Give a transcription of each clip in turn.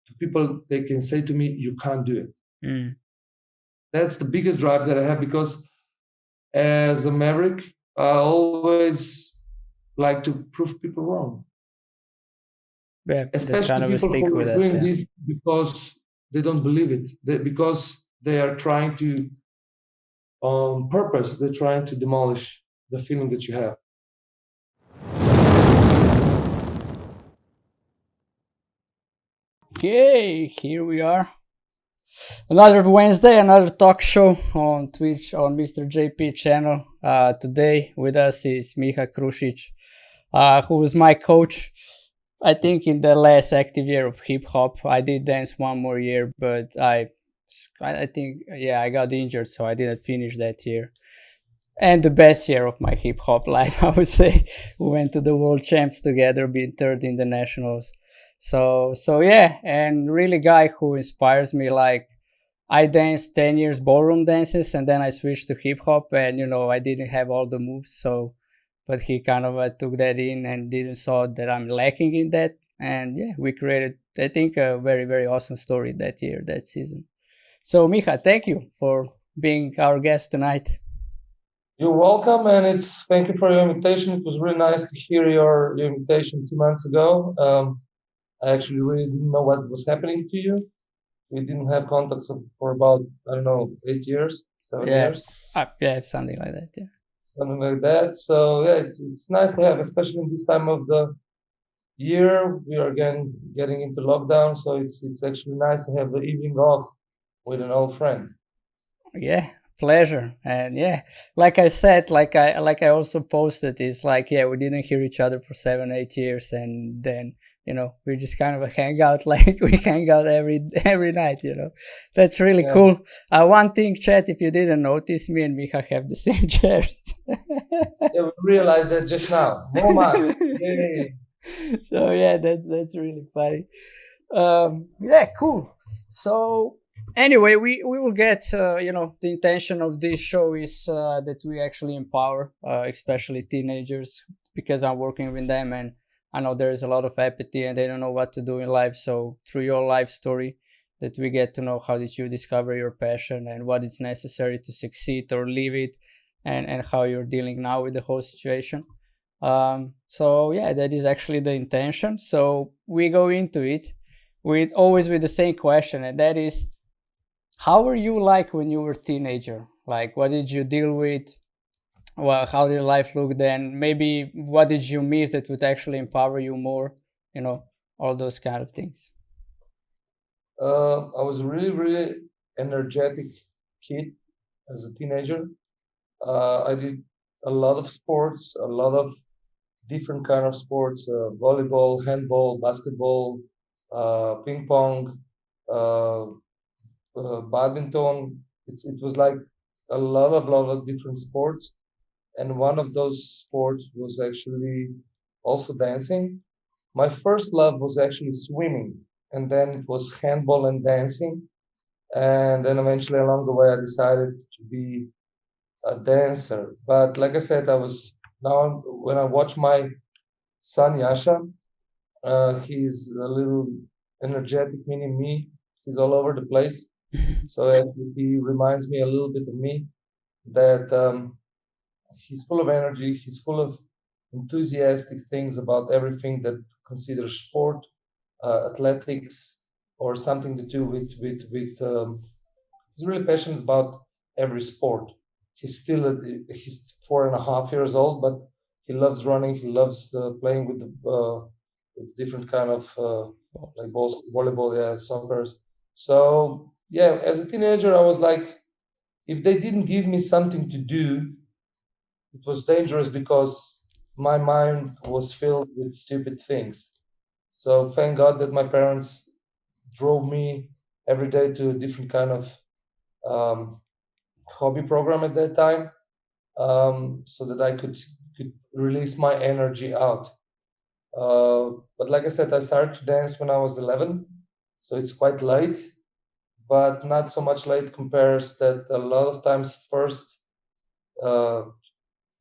to people, they can say to me, you can't do it. That's the biggest drive that I have, because as a maverick, I always like to prove people wrong. Yeah, especially kind of people who are doing this because they don't believe it, because they are trying to, on purpose, they're trying to demolish the feeling that you have. Okay, here we are. Another Wednesday, another talk show on Twitch on Mr. JP channel. Today with us is Miha Krušič, who is my coach. I think in the last active year of hip hop, I did dance one more year, but I think, I got injured, so I didn't finish that year. And the best year of my hip hop life, I would say. We went to the world champs together, being third in the nationals. So yeah, and really guy who inspires me. Like, I danced 10 years ballroom dances, and then I switched to hip hop, and I didn't have all the moves, but he kind of took that in and didn't saw that I'm lacking in that, and we created, I think, a very, very awesome story that year, that season. So Miha, thank you for being our guest tonight. You're welcome, and thank you for your invitation. It was really nice to hear your invitation 2 months ago. I actually really didn't know what was happening to you. We didn't have contacts for about, 8 years, 7 years. Something like that. Something like that. So it's nice to have, especially in this time of the year. We are again getting into lockdown, so it's actually nice to have the evening off with an old friend. Yeah, pleasure. And like I said, like I also posted, it's like, we didn't hear each other for 7-8 years, and then we just kind of hang out, like we hang out every night. That's really cool. One thing, chat, if you didn't notice, me and Miha have the same chairs. We realized that just now. More marks. Yay. So that's really funny. Cool. So anyway, we will get, the intention of this show is that we actually empower, especially teenagers, because I'm working with them, and I know there is a lot of apathy and they don't know what to do in life. So through your life story, that we get to know how did you discover your passion and what is necessary to succeed or leave it, and how you're dealing now with the whole situation. That is actually the intention. So we go into it always with the same question, and that is, how were you like when you were a teenager? Like, what did you deal with? Well, how did life look then? Maybe what did you miss that would actually empower you more? All those kind of things. I was a really, really energetic kid as a teenager. I did a lot of sports, a lot of different kind of sports: volleyball, handball, basketball, ping pong, badminton. It was like a lot of different sports. And one of those sports was actually also dancing. My first love was actually swimming, and then it was handball and dancing. And then eventually along the way, I decided to be a dancer. But like I said, when I watch my son Yasha, he's a little energetic, meaning me. He's all over the place. So he reminds me a little bit of me, that he's full of energy. He's full of enthusiastic things about everything that considers sport, athletics, or something to do with. He's really passionate about every sport. He's 4.5 years old, but he loves running. He loves playing with different kind of like balls, volleyball, soccer. So as a teenager, I was like, if they didn't give me something to do, it was dangerous, because my mind was filled with stupid things. So thank God that my parents drove me every day to a different kind of hobby program at that time, so that I could release my energy out. But like I said, I started to dance when I was 11, so it's quite late, but not so much late compares that a lot of times first,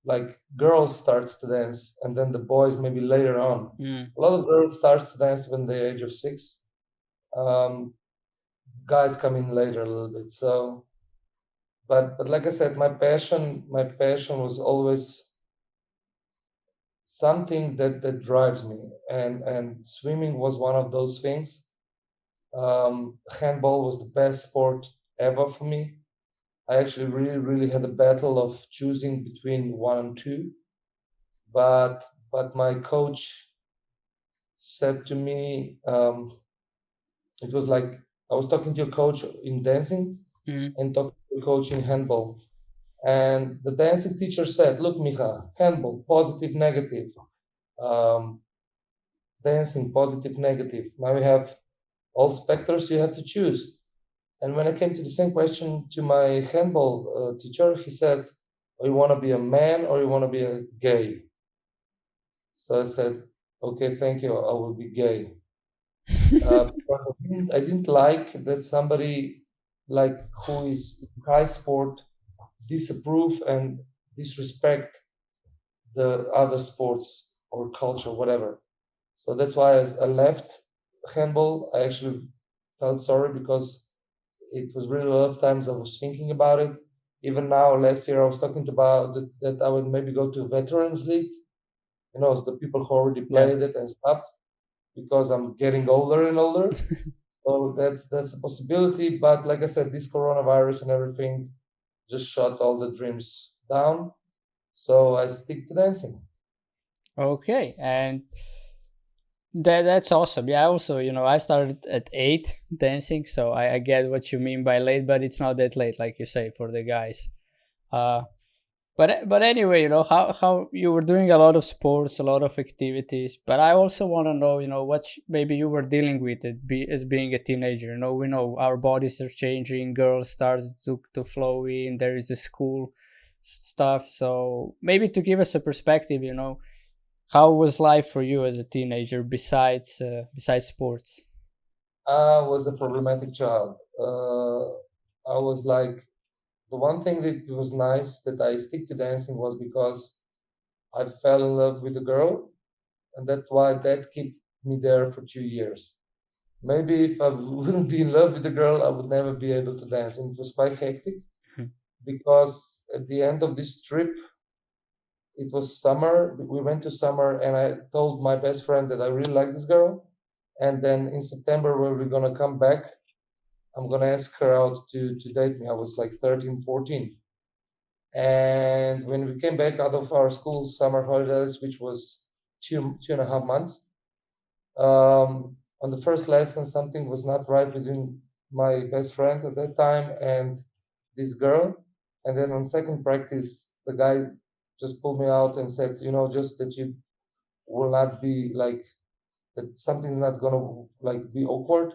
like girls starts to dance, and then the boys maybe later on. A lot of girls starts to dance when they're age of 6, Um, Guys come in later a little bit. So, but like I said, my passion was always something that drives me, and swimming was one of those things. Handball was the best sport ever for me. I actually really had a battle of choosing between one and two, but my coach said to me, it was like I was talking to a coach in dancing Mm. and talking to a coach in handball. And the dancing teacher said, "Look, Miha, handball, positive, negative, um, dancing, positive, negative. Now you have all specters you have to choose." And when I came to the same question to my handball teacher, he said, "Oh, you want to be a man or you want to be a gay?" So I said, "Okay, thank you. I will be gay." But I didn't like that somebody like who is in high sport disapprove and disrespect the other sports or culture, whatever. So that's why I left handball. I actually felt sorry because it was really a lot of times I was thinking about it. Even now, last year, I was talking about that I would maybe go to Veterans League, the people who already Yeah. played it and stopped because I'm getting older and older. So that's a possibility. But like I said, this coronavirus and everything just shut all the dreams down. So I stick to dancing. Okay, and that's awesome. Yeah, also, I started at 8 dancing, so I get what you mean by late, but it's not that late, like you say, for the guys. Uh, but anyway, how you were doing a lot of sports, a lot of activities, but I also want to know, what maybe you were dealing with as being a teenager. We know our bodies are changing, girls start to flow in, there is the school stuff, so maybe to give us a perspective, how was life for you as a teenager besides sports? I was a problematic child. I was like, the one thing that was nice that I stick to dancing was because I fell in love with a girl, and that's why that kept me there for 2 years. Maybe if I wouldn't be in love with the girl, I would never be able to dance. And it was quite hectic because at the end of this trip, it was summer. We went to summer, and I told my best friend that I really like this girl. And then in September, when we're gonna come back, I'm gonna ask her out to date me. I was like 13, 14. And when we came back out of our school summer holidays, which was 2.5 months, on the first lesson, something was not right between my best friend at that time and this girl. And then on second practice, the guy just pulled me out and said, just that you will not be like, that something's not gonna like be awkward,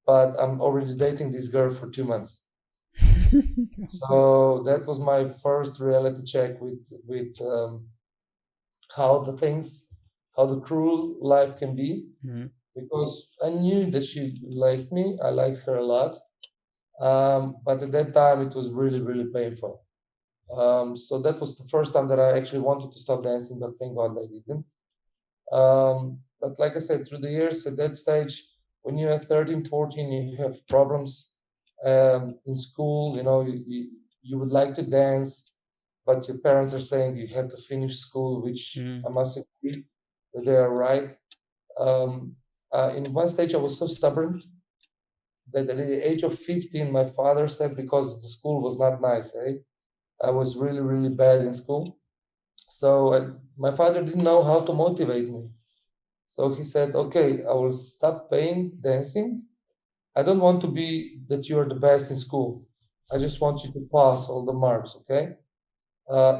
but I'm already dating this girl for 2 months. So that was my first reality check with how the things, how the cruel life can be. Mhm. Because I knew that she liked me. I liked her a lot. But at that time, it was really, really painful. So that was the first time that I actually wanted to stop dancing, but thank God I didn't. But like I said, through the years at that stage, when you're 13, 14, you have problems in school. You would like to dance, but your parents are saying you have to finish school, which Mm. I must agree that they are right. Um, in one stage, I was so stubborn that at the age of 15, my father said, because the school was not nice, I was really, really bad in school. So my father didn't know how to motivate me. So he said, "Okay, I will stop paying dancing. I don't want to be that you are the best in school. I just want you to pass all the marks, okay?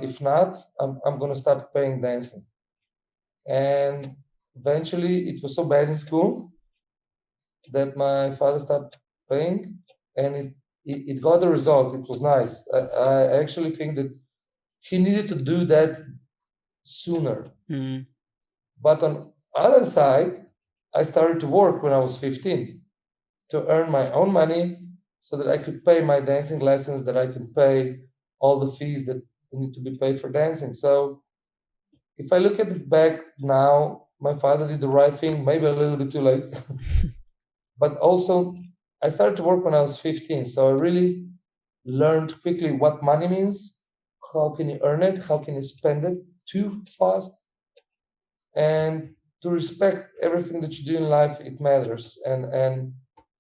If not, I'm going to stop paying dancing." And eventually, it was so bad in school that my father stopped paying, and it got the result. It was nice. I actually think that he needed to do that sooner. Mm. But on other side, I started to work when I was 15 to earn my own money so that I could pay my dancing lessons, that I could pay all the fees that need to be paid for dancing. So if I look at it back now, my father did the right thing, maybe a little bit too late. but also I started to work when I was 15. So I really learned quickly what money means, how can you earn it, how can you spend it too fast, and to respect everything that you do in life. It matters. And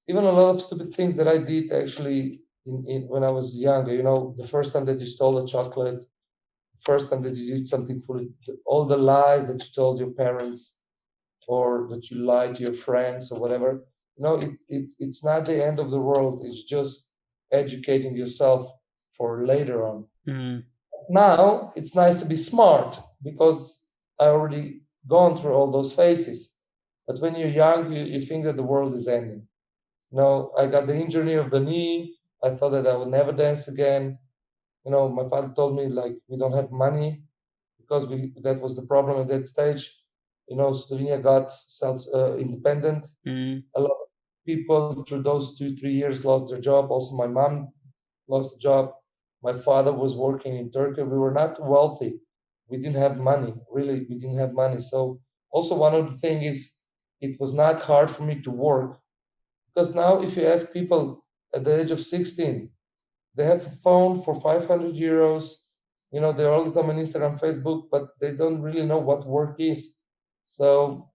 even a lot of stupid things that I did actually when I was younger, the first time that you stole a chocolate, first time that you did something foolish, all the lies that you told your parents or that you lied to your friends or whatever, it's not the end of the world. It's just educating yourself for later on. Mm. Now it's nice to be smart because I already gone through all those phases. But when you're young, you think that the world is ending. I got the injury of the knee. I thought that I would never dance again. My father told me like we don't have money because that was the problem at that stage. Slovenia got self-independent. Mm. A lot of people through those 2-3 years lost their job. Also, my mom lost a job. My father was working in Turkey. We were not wealthy. We didn't have money. Really, we didn't have money. So also one of the things is it was not hard for me to work because now if you ask people at the age of 16, they have a phone for 500 euros. They're all the time on Instagram, Facebook, but they don't really know what work is. So,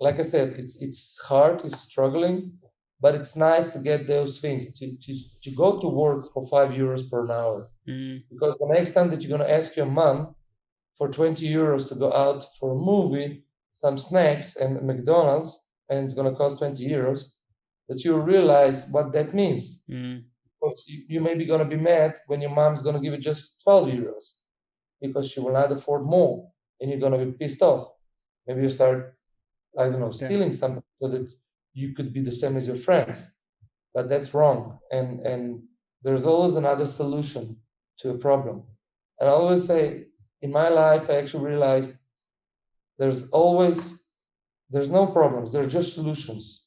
like I said, it's hard, it's struggling, but it's nice to get those things to go to work for 5 euros per hour. Mm. Because the next time that you're gonna ask your mom for 20 euros to go out for a movie, some snacks and McDonald's, and it's gonna cost 20 euros, that you realize what that means. Mm. Because you may be going to be mad when your mom's going to give you just 12 euros because she will not afford more, and you're going to be pissed off. Maybe you start, I don't know, stealing something so that you could be the same as your friends. But that's wrong. And there's always another solution to a problem. And I always say, in my life, I actually realized there's no problems. There are just solutions.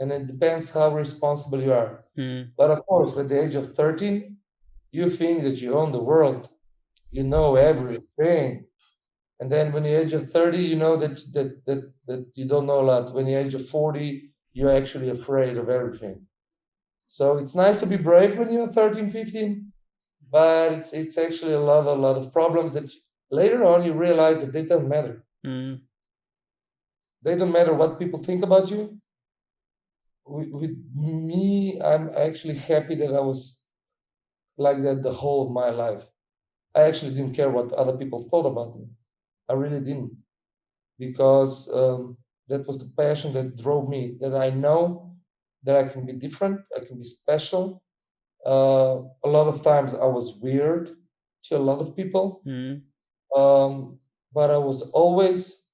And it depends how responsible you are. Mm. But of course, at the age of 13, you think that you own the world, you know everything. And then when you're age of 30, you know that you don't know a lot. When you're age of 40, you're actually afraid of everything. So it's nice to be brave when you're 13, 15, but it's actually a lot of problems that later on you realize that they don't matter. Mm. They don't matter what people think about you. With me, I'm actually happy that I was like that the whole of my life. I actually didn't care what other people thought about me. I really didn't, because that was the passion that drove me, that I know that I can be different, I can be special. A lot of times I was weird to a lot of people, Mm. but I was always,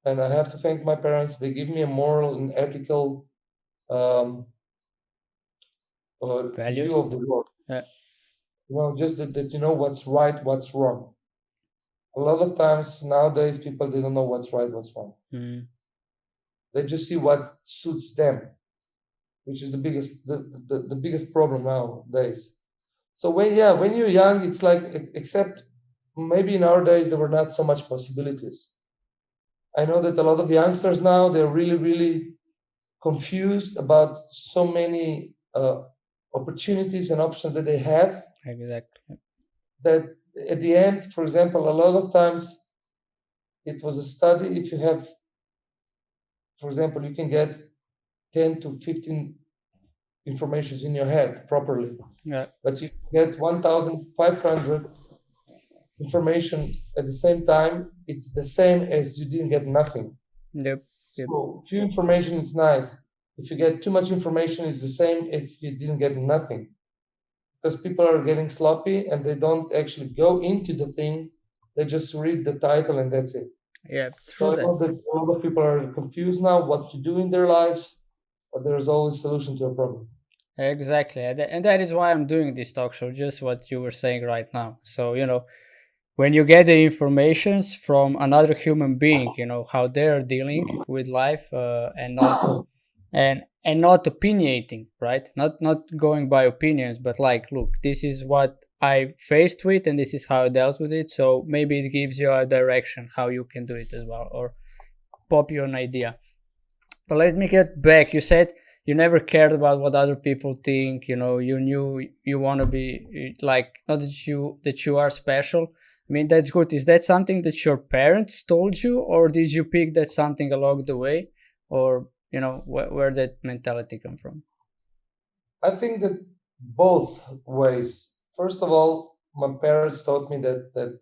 and I have to thank my parents, they give me a moral and ethical Values. view of the world. Just that you know what's right, what's wrong. A lot of times nowadays, people, they don't know what's right, what's wrong. Mm. They just see what suits them, which is the biggest problem nowadays. So when you're young, it's like, except maybe in our days there were not so much possibilities. I know that a lot of youngsters now, they're really, really confused about so many opportunities and options that they have, Exactly. that at the end, for example, a lot of times it was a study, if you have, for example, you can get 10 to 15 informations in your head properly, Yeah. but you get 1,500 information at the same time, it's the same as you didn't get nothing. Yep. So few information is nice. If you get too much information, it's the same if you didn't get nothing. Because people are getting sloppy and they don't actually go into the thing. They just read the title and that's it. Yeah. So True I know that. that a lot of people are confused now what to do in their lives, but there's always a solution to a problem. Exactly. And that is why I'm doing this talk show, just what you were saying right now. So, when you get the informations from another human being, how they're dealing with life, and not opinionating, right? Not going by opinions, but like, look, this is what I faced with and this is how I dealt with it. So maybe it gives you a direction how you can do it as well, or pop you an idea. But let me get back. You said you never cared about what other people think. You knew you want to be like, not that you are special. I mean, that's good. Is that something that your parents told you, or did you pick that something along the way, or where that mentality come from? I think that both ways. First of all, my parents taught me that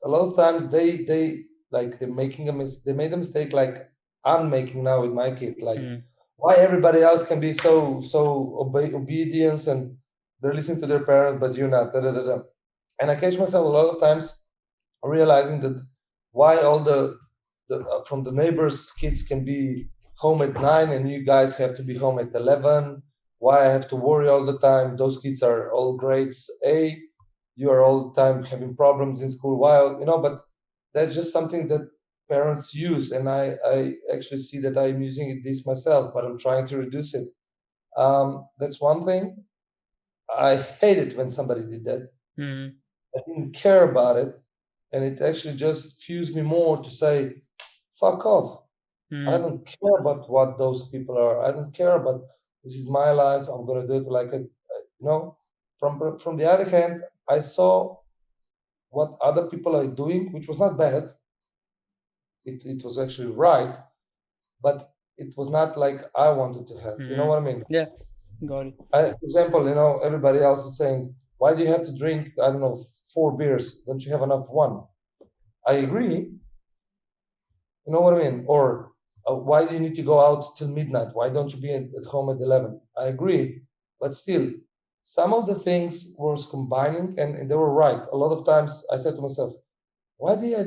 a lot of times they like they made a mistake like I'm making now with my kid. Like why everybody else can be so obedience and they're listening to their parents, but you're not. Da, da, da, da. And I catch myself a lot of times realizing that why all the from the neighbors' kids can be home at 9 and you guys have to be home at 11. Why I have to worry all the time? Those kids are all grades A. You are all the time having problems in school. While but that's just something that parents use, and I actually see that I'm using this myself, but I'm trying to reduce it. That's one thing. I hate it when somebody did that. I didn't care about it, and it actually just fused me more to say, "Fuck off." I don't care about what those people are. I don't care about this is my life. I'm gonna do it like a From the other hand, I saw what other people are doing, which was not bad. It was actually right, but it was not like I wanted to have. You know what I mean? Yeah, got it. For example, everybody else is saying, "Why do you have to drink? I don't know, 4 beers. Don't you have enough one?" I agree. You know what I mean? Or why do you need to go out till midnight? Why don't you be at home at 11? I agree, but still, some of the things was combining, and they were right. A lot of times, I said to myself, "Why did I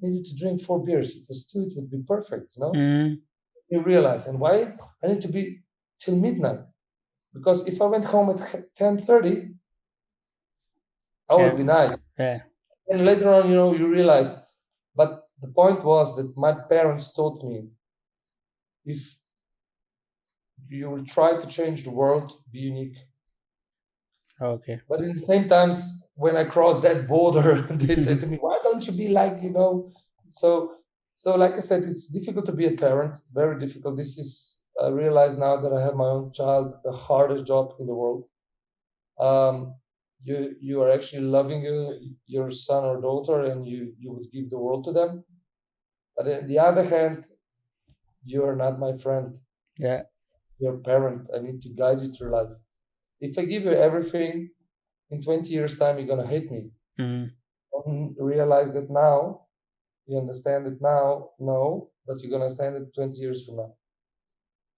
needed to drink 4 beers? It was two. It would be perfect, You realize, and why I need to be till midnight? Because if I went home at 10:30, I would be nice." Yeah. And later on, you realize. But the point was that my parents taught me, if you will try to change the world, be unique. Okay. But in the same times, when I crossed that border, they said to me, "Why don't you be like?" So like I said, it's difficult to be a parent, very difficult. I realize now that I have my own child, the hardest job in the world. You are actually loving your son or daughter, and you would give the world to them. But on the other hand, you are not my friend. Yeah. You're a parent. I need to guide you through life. If I give you everything, in 20 years' time, you're gonna hate me. Realize that now. You understand it now? No, but you're gonna understand it 20 years from now.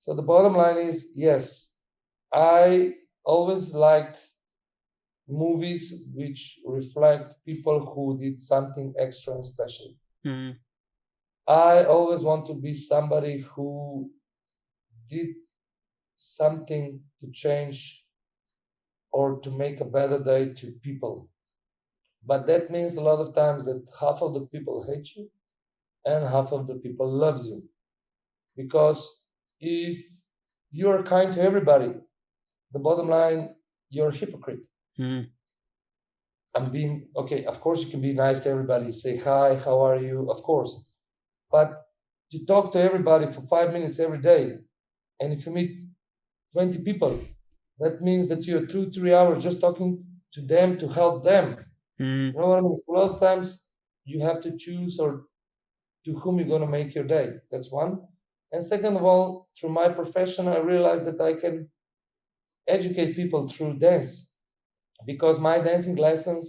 So the bottom line is, yes, I always liked movies which reflect people who did something extra and special. I always want to be somebody who did something to change or to make a better day to people. But that means a lot of times that half of the people hate you and half of the people loves you. Because if you're kind to everybody, the bottom line, you're a hypocrite. I'm being okay. Of course, you can be nice to everybody, say hi, how are you? Of course, but you talk to everybody for 5 minutes every day, and if you meet 20 people, that means that you're 2-3 hours just talking to them to help them. You know what I mean? A lot of times you have to choose or to whom you're going to make your day. That's one. And second of all, through my profession, I realized that I can educate people through dance, because my dancing lessons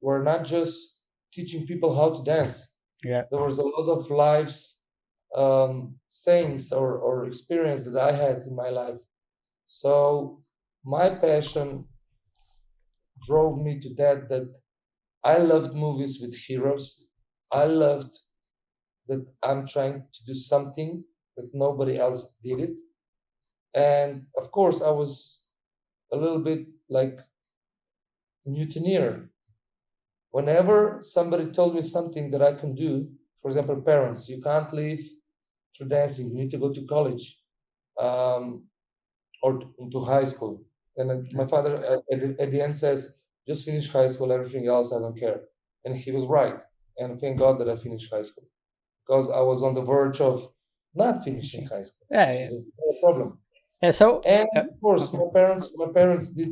were not just teaching people how to dance. Yeah. There was a lot of lives sayings or experience that I had in my life. So my passion drove me to that I loved movies with heroes. I loved that I'm trying to do something that nobody else did it. And of course, I was a little bit like mutineer. Whenever somebody told me something that I can do, for example, parents, you can't live through dancing, you need to go to college or to high school. And my father at the end says, just finish high school, everything else I don't care. And he was right. And thank God that I finished high school, because I was on the verge of not finishing high school. Yeah, It was a problem. yeah. So, And of course, okay. my parents did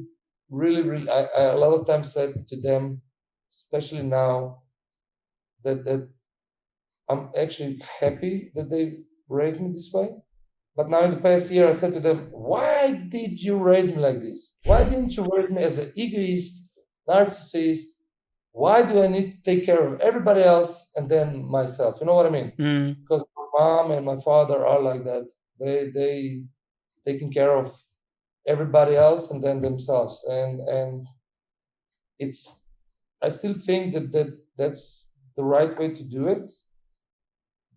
really. I a lot of times said to them, especially now, that I'm actually happy that they raised me this way. But now in the past year, I said to them, why did you raise me like this? Why didn't you raise me as an egoist, narcissist? Why do I need to take care of everybody else and then myself? You know what I mean? Because my mom and my father are like that. They taking care of everybody else and then themselves. And it's I still think that's the right way to do it.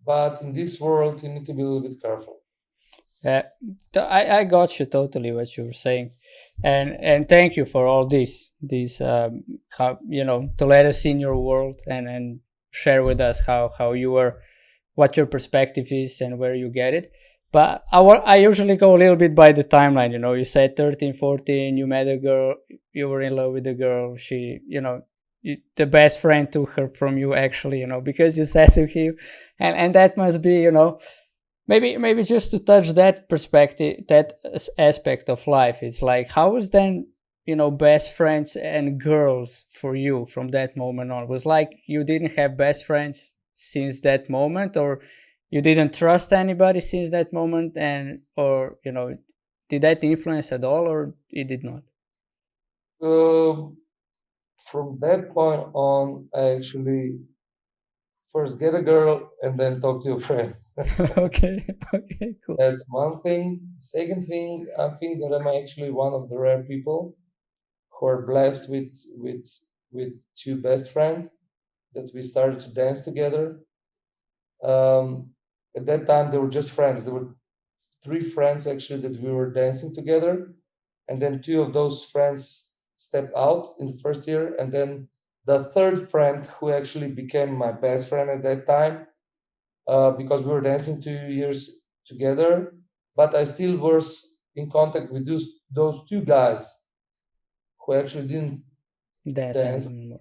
But in this world, you need to be a little bit careful. Yeah, I got you totally what you were saying, and thank you for all this how, to let us in your world and share with us how you were, what your perspective is and where you get it. But I usually go a little bit by the timeline. You said 13, 14, you met a girl, you were in love with the girl. She, the best friend took her from you actually, because you said to him, and that must be, maybe just to touch that perspective, that aspect of life. It's like, how was then, best friends and girls for you from that moment on? Was like you didn't have best friends since that moment, or you didn't trust anybody since that moment, and or did that influence at all, or it did not? From that point on, I actually first get a girl and then talk to your friend. Okay, okay, cool. That's one thing. Second thing, I think that I'm actually one of the rare people who are blessed with two best friends that we started to dance together. Um, at that time, they were just friends. There were three friends actually that we were dancing together, and then two of those friends stepped out in the first year, and then the third friend who actually became my best friend at that time, because we were dancing 2 years together, but I still was in contact with those two guys who actually didn't Dance dance anymore.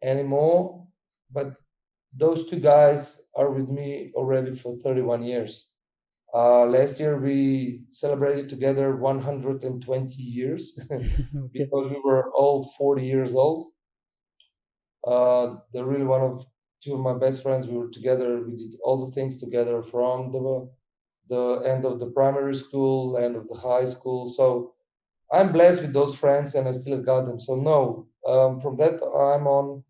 anymore, but those two guys are with me already for 31 years. Last year we celebrated together 120 years Okay. because we were all 40 years old. They're really one of two of my best friends. We were together. We did all the things together from the end of the primary school, end of the high school. So I'm blessed with those friends, and I still got them. So no, from that time on,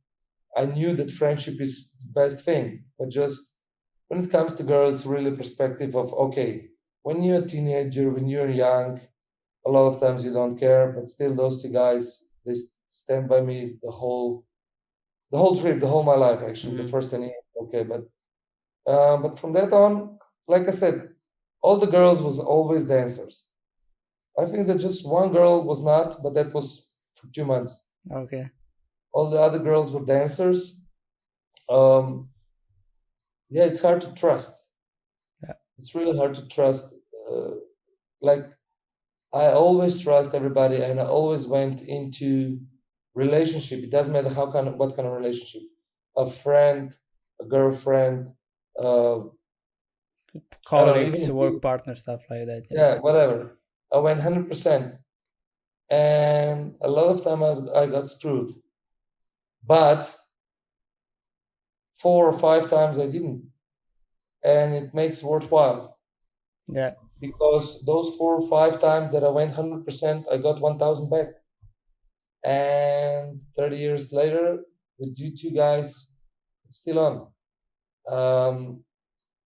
I knew that friendship is the best thing. But just when it comes to girls, it's really perspective of okay, when you're a teenager, when you're young, a lot of times you don't care, but still those two guys they stand by me the whole trip, the whole my life actually, the first 10 years. Okay, but from that on, like I said, all the girls was always dancers. I think that just one girl was not, but that was for 2 months. Okay. All the other girls were dancers. Um, yeah, it's hard to trust. Yeah. It's really hard to trust. Uh, like I always trust everybody, and I always went into relationship. It doesn't matter what kind of relationship, a friend, a girlfriend, uh, I don't know, Colleagues, even work partner, stuff like that. Yeah. yeah, whatever. I went 100%, and a lot of time I got screwed, but 4 or 5 times I didn't, and it makes worthwhile Yeah. because those 4 or 5 times that I went 100%, I got 1,000 back. And 30 years later, with you two guys, it's still on.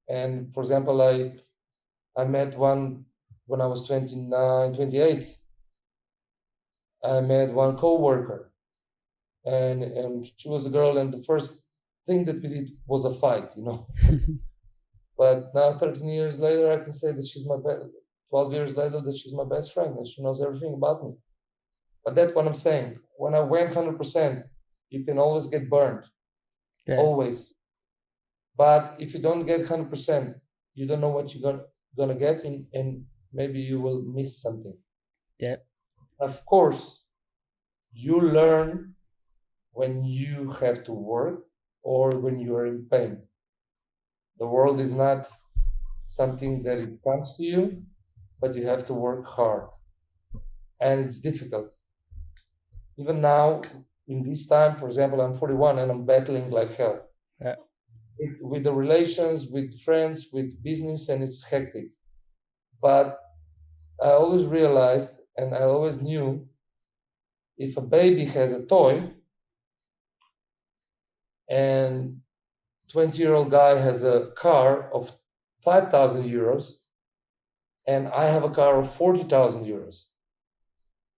And for example, I met one when I was 29, 28. I met one coworker, and she was a girl, and the first thing that we did was a fight, you know. But now, 13 years later, I can say that 12 years later, that she's my best friend, and she knows everything about me. But that's what I'm saying. When I went 100%, you can always get burned, Yeah. always. But if you don't get 100%, you don't know what you're gonna get, and maybe you will miss something. Yeah. Of course, you learn when you have to work or when you are in pain. The world is not something that it comes to you, but you have to work hard, and it's difficult. Even now, in this time, for example, I'm 41 and I'm battling like hell. Yeah. With the relations, with friends, with business, and it's hectic. But I always realized, and I always knew, if a baby has a toy and 20-year-old guy has a car of 5,000 euros, and I have a car of 40,000 euros,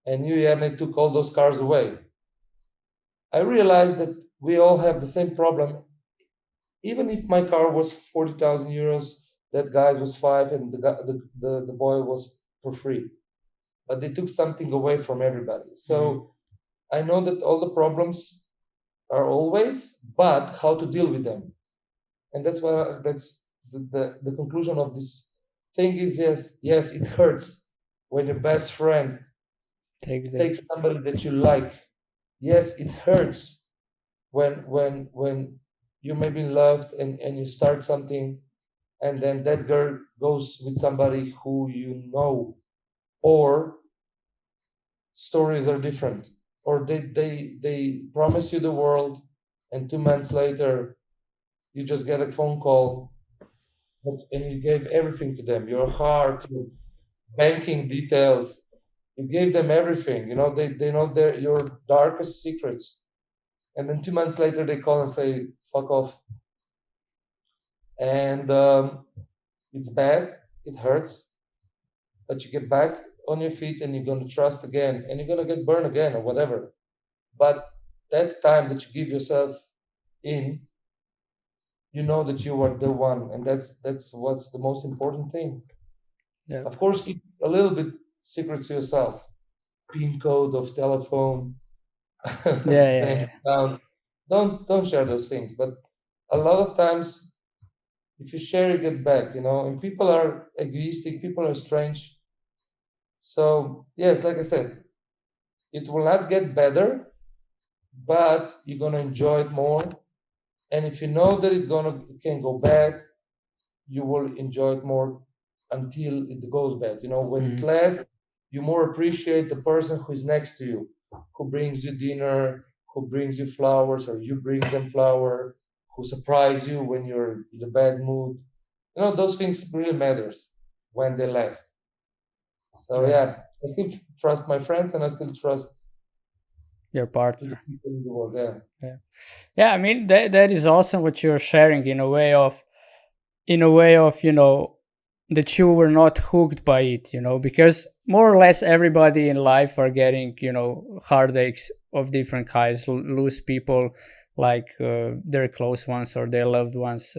and you, Yerne, took all those cars away, I realized that we all have the same problem. Even if my car was 40,000 euros, that guy was 5, and the boy was for free. But they took something away from everybody. So I know that all the problems are always, but how to deal with them. And that's the conclusion of this thing is, yes, it hurts when your best friend takes somebody that you like. Yes, it hurts when you may be loved and you start something, and then that girl goes with somebody who you know, or stories are different, or they promise you the world, and 2 months later you just get a phone call, and you gave everything to them, your heart, your banking details, you gave them everything, they know your darkest secrets, and then 2 months later they call and say fuck off. And it's bad, it hurts, but you get back on your feet and you're going to trust again, and you're going to get burned again or whatever. But that time that you give yourself in, you know that you are the one, and that's what's the most important thing. Yeah. Of course, keep a little bit secret to yourself, pin code of telephone, bank accounts. Don't share those things. But a lot of times, if you share, you get back. And people are egoistic. People are strange. So yes, like I said, it will not get better, but you're gonna enjoy it more. And if you know that it can go bad, you will enjoy it more until it goes bad. When it lasts, you more appreciate the person who is next to you, who brings you dinner, who brings you flowers, or you bring them flower, who surprise you when you're in a bad mood. Those things really matters when they last. So yeah, I still trust my friends, and I still trust your partner. People in the world. Yeah. I mean, that is awesome what you're sharing, in a way of that you were not hooked by it, because more or less everybody in life are getting heartaches of different kinds, lose people like their close ones or their loved ones,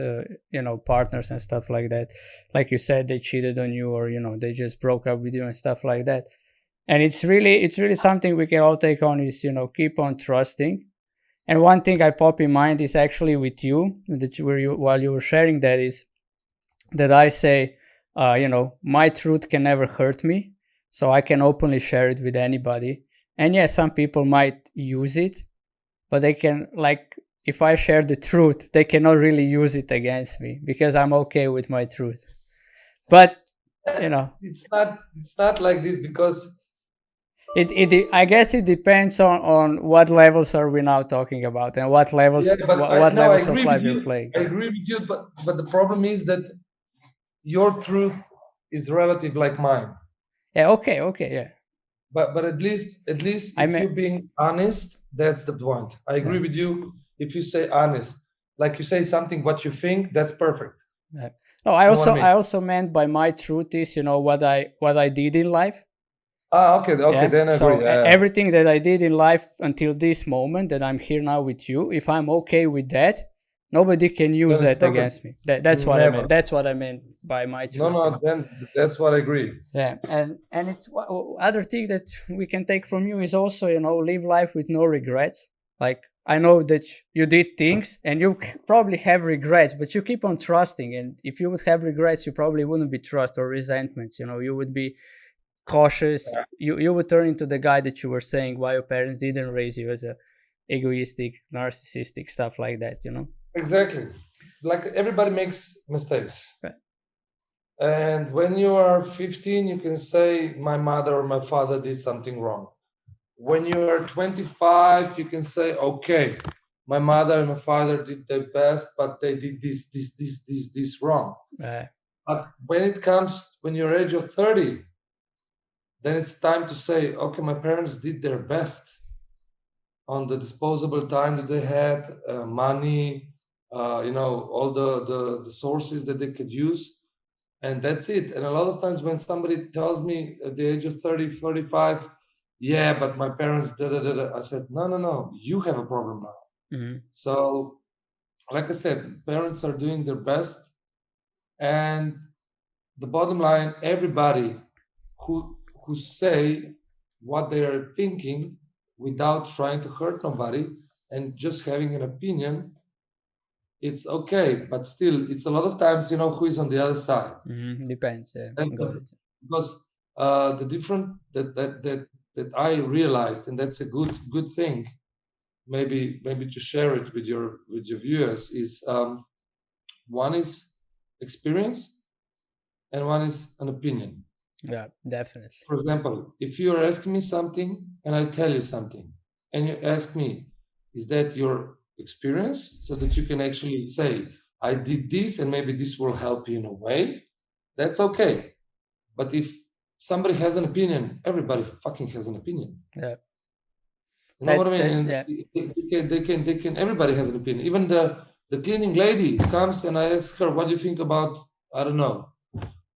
partners and stuff like that. Like you said, they cheated on you, or they just broke up with you and stuff like that. And it's really something we can all take on, is keep on trusting. And one thing I pop in mind is actually with you, that while you were sharing that, is that I say, my truth can never hurt me, so I can openly share it with anybody. And yes, some people might use it, but they can, like, if I share the truth, they cannot really use it against me, because I'm okay with my truth. But it's not like this, because I guess it depends on what levels are we now talking about, and what levels what levels of life you're playing. I agree with you, but the problem is that your truth is relative like mine. Yeah, okay, yeah. But at least if you're being honest, that's the point. I agree with you. If you say honest, like you say something what you think, that's perfect. Yeah. No, I also meant by my truth is, what I did in life. Okay, then I agree. Everything that I did in life until this moment that I'm here now with you, if I'm okay with that, nobody can use that against me. That's what I meant. That's what I meant by my truth. No, then that's what I agree. Yeah, and it's other thing that we can take from you is also, live life with no regrets. Like, I know that you did things and you probably have regrets, but you keep on trusting. And if you would have regrets, you probably wouldn't be trust or resentments. You would be cautious. You would turn into the guy that you were saying, why your parents didn't raise you as a egoistic, narcissistic, stuff like that. Exactly. Like, everybody makes mistakes. Right. And when you are 15, you can say, my mother or my father did something wrong. When you are 25, you can say, okay, my mother and my father did their best, but they did this wrong. But when you're age of 30, then it's time to say, okay, my parents did their best on the disposable time that they had, money, all the sources that they could use. And that's it. And a lot of times when somebody tells me at the age of 30, 45, yeah, but my parents, I said, no, you have a problem now. Mm-hmm. So, like I said, parents are doing their best. And the bottom line, everybody who say what they are thinking without trying to hurt nobody and just having an opinion, it's okay. But still, it's a lot of times, who is on the other side. Mm-hmm. Depends, yeah. Because the different that I realized, and that's a good thing, maybe to share it with your viewers, is one is experience and one is an opinion. Yeah, definitely. For example, if you are asking me something and I tell you something, and you ask me, is that your experience? So that you can actually say, I did this and maybe this will help you in a way, that's okay. But if somebody has an opinion, everybody fucking has an opinion. Yeah. You know what I mean? They can, everybody has an opinion. Even the cleaning lady comes and I ask her, what do you think about, I don't know,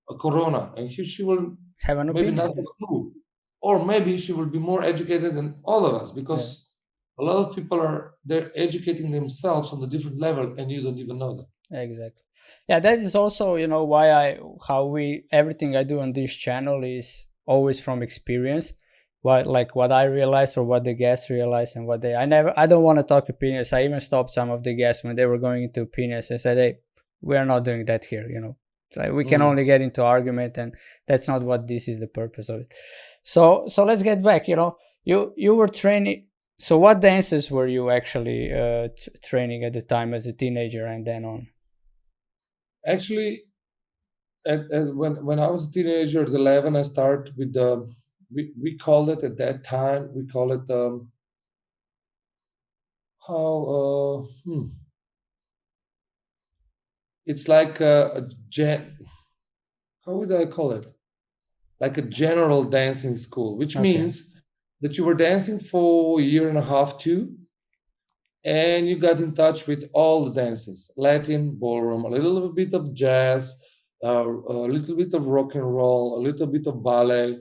a corona? And she will have an opinion. Maybe not a clue. Or maybe she will be more educated than all of us, because a lot of people they're educating themselves on a different level and you don't even know that. Exactly. Yeah, that is also, everything I do on this channel is always from experience. What I realized or what the guests realized, and I don't want to talk opinions. I even stopped some of the guests when they were going into opinions and said, hey, we're not doing that here, Like we can only get into argument, and that's not what this is the purpose of it. So let's get back. You were training. So what dances were you actually training at the time as a teenager and then on? Actually, when I was a teenager at 11, I started with the we called it at that time. We call it it's like how would I call it? Like a general dancing school, which means that you were dancing for a year and a half too, and you got in touch with all the dances: Latin, ballroom, a little bit of jazz, a little bit of rock and roll, a little bit of ballet.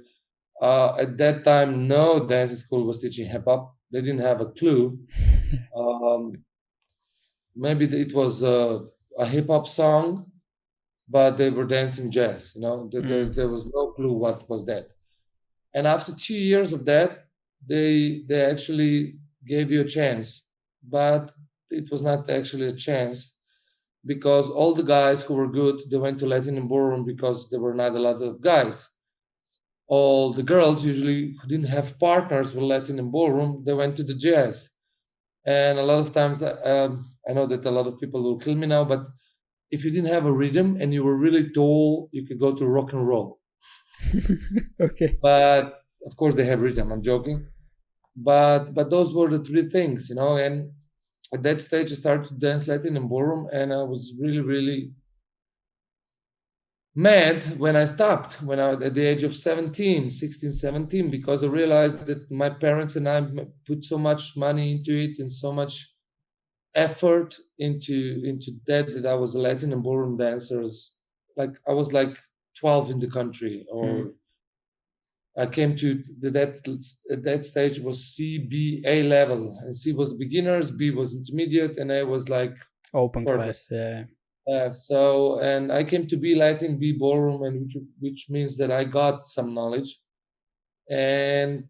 At that time, no dancing school was teaching hip-hop. They didn't have a clue. Maybe it was a hip-hop song, but they were dancing jazz. There was no clue what was that. And after 2 years of that, they actually gave you a chance, but it was not actually a chance, because all the guys who were good, they went to Latin and ballroom because there were not a lot of guys. All the girls, usually who didn't have partners with Latin and ballroom, they went to the jazz. And a lot of times, I know that a lot of people will kill me now, but if you didn't have a rhythm and you were really tall, you could go to rock and roll. Okay. But of course they have rhythm, I'm joking. But those were the three things, and at that stage I started to dance Latin and ballroom, and I was really, really mad when I stopped, when I was at the age of 16, 17, because I realized that my parents and I put so much money into it and so much effort into that I was a Latin and ballroom dancers. Like I was like 12 in the country, or I came to that stage was C, B, A level, and C was the beginners, B was intermediate, and A was like open perfect. Class. Yeah. So, and I came to B Latin, B ballroom, and which means that I got some knowledge. And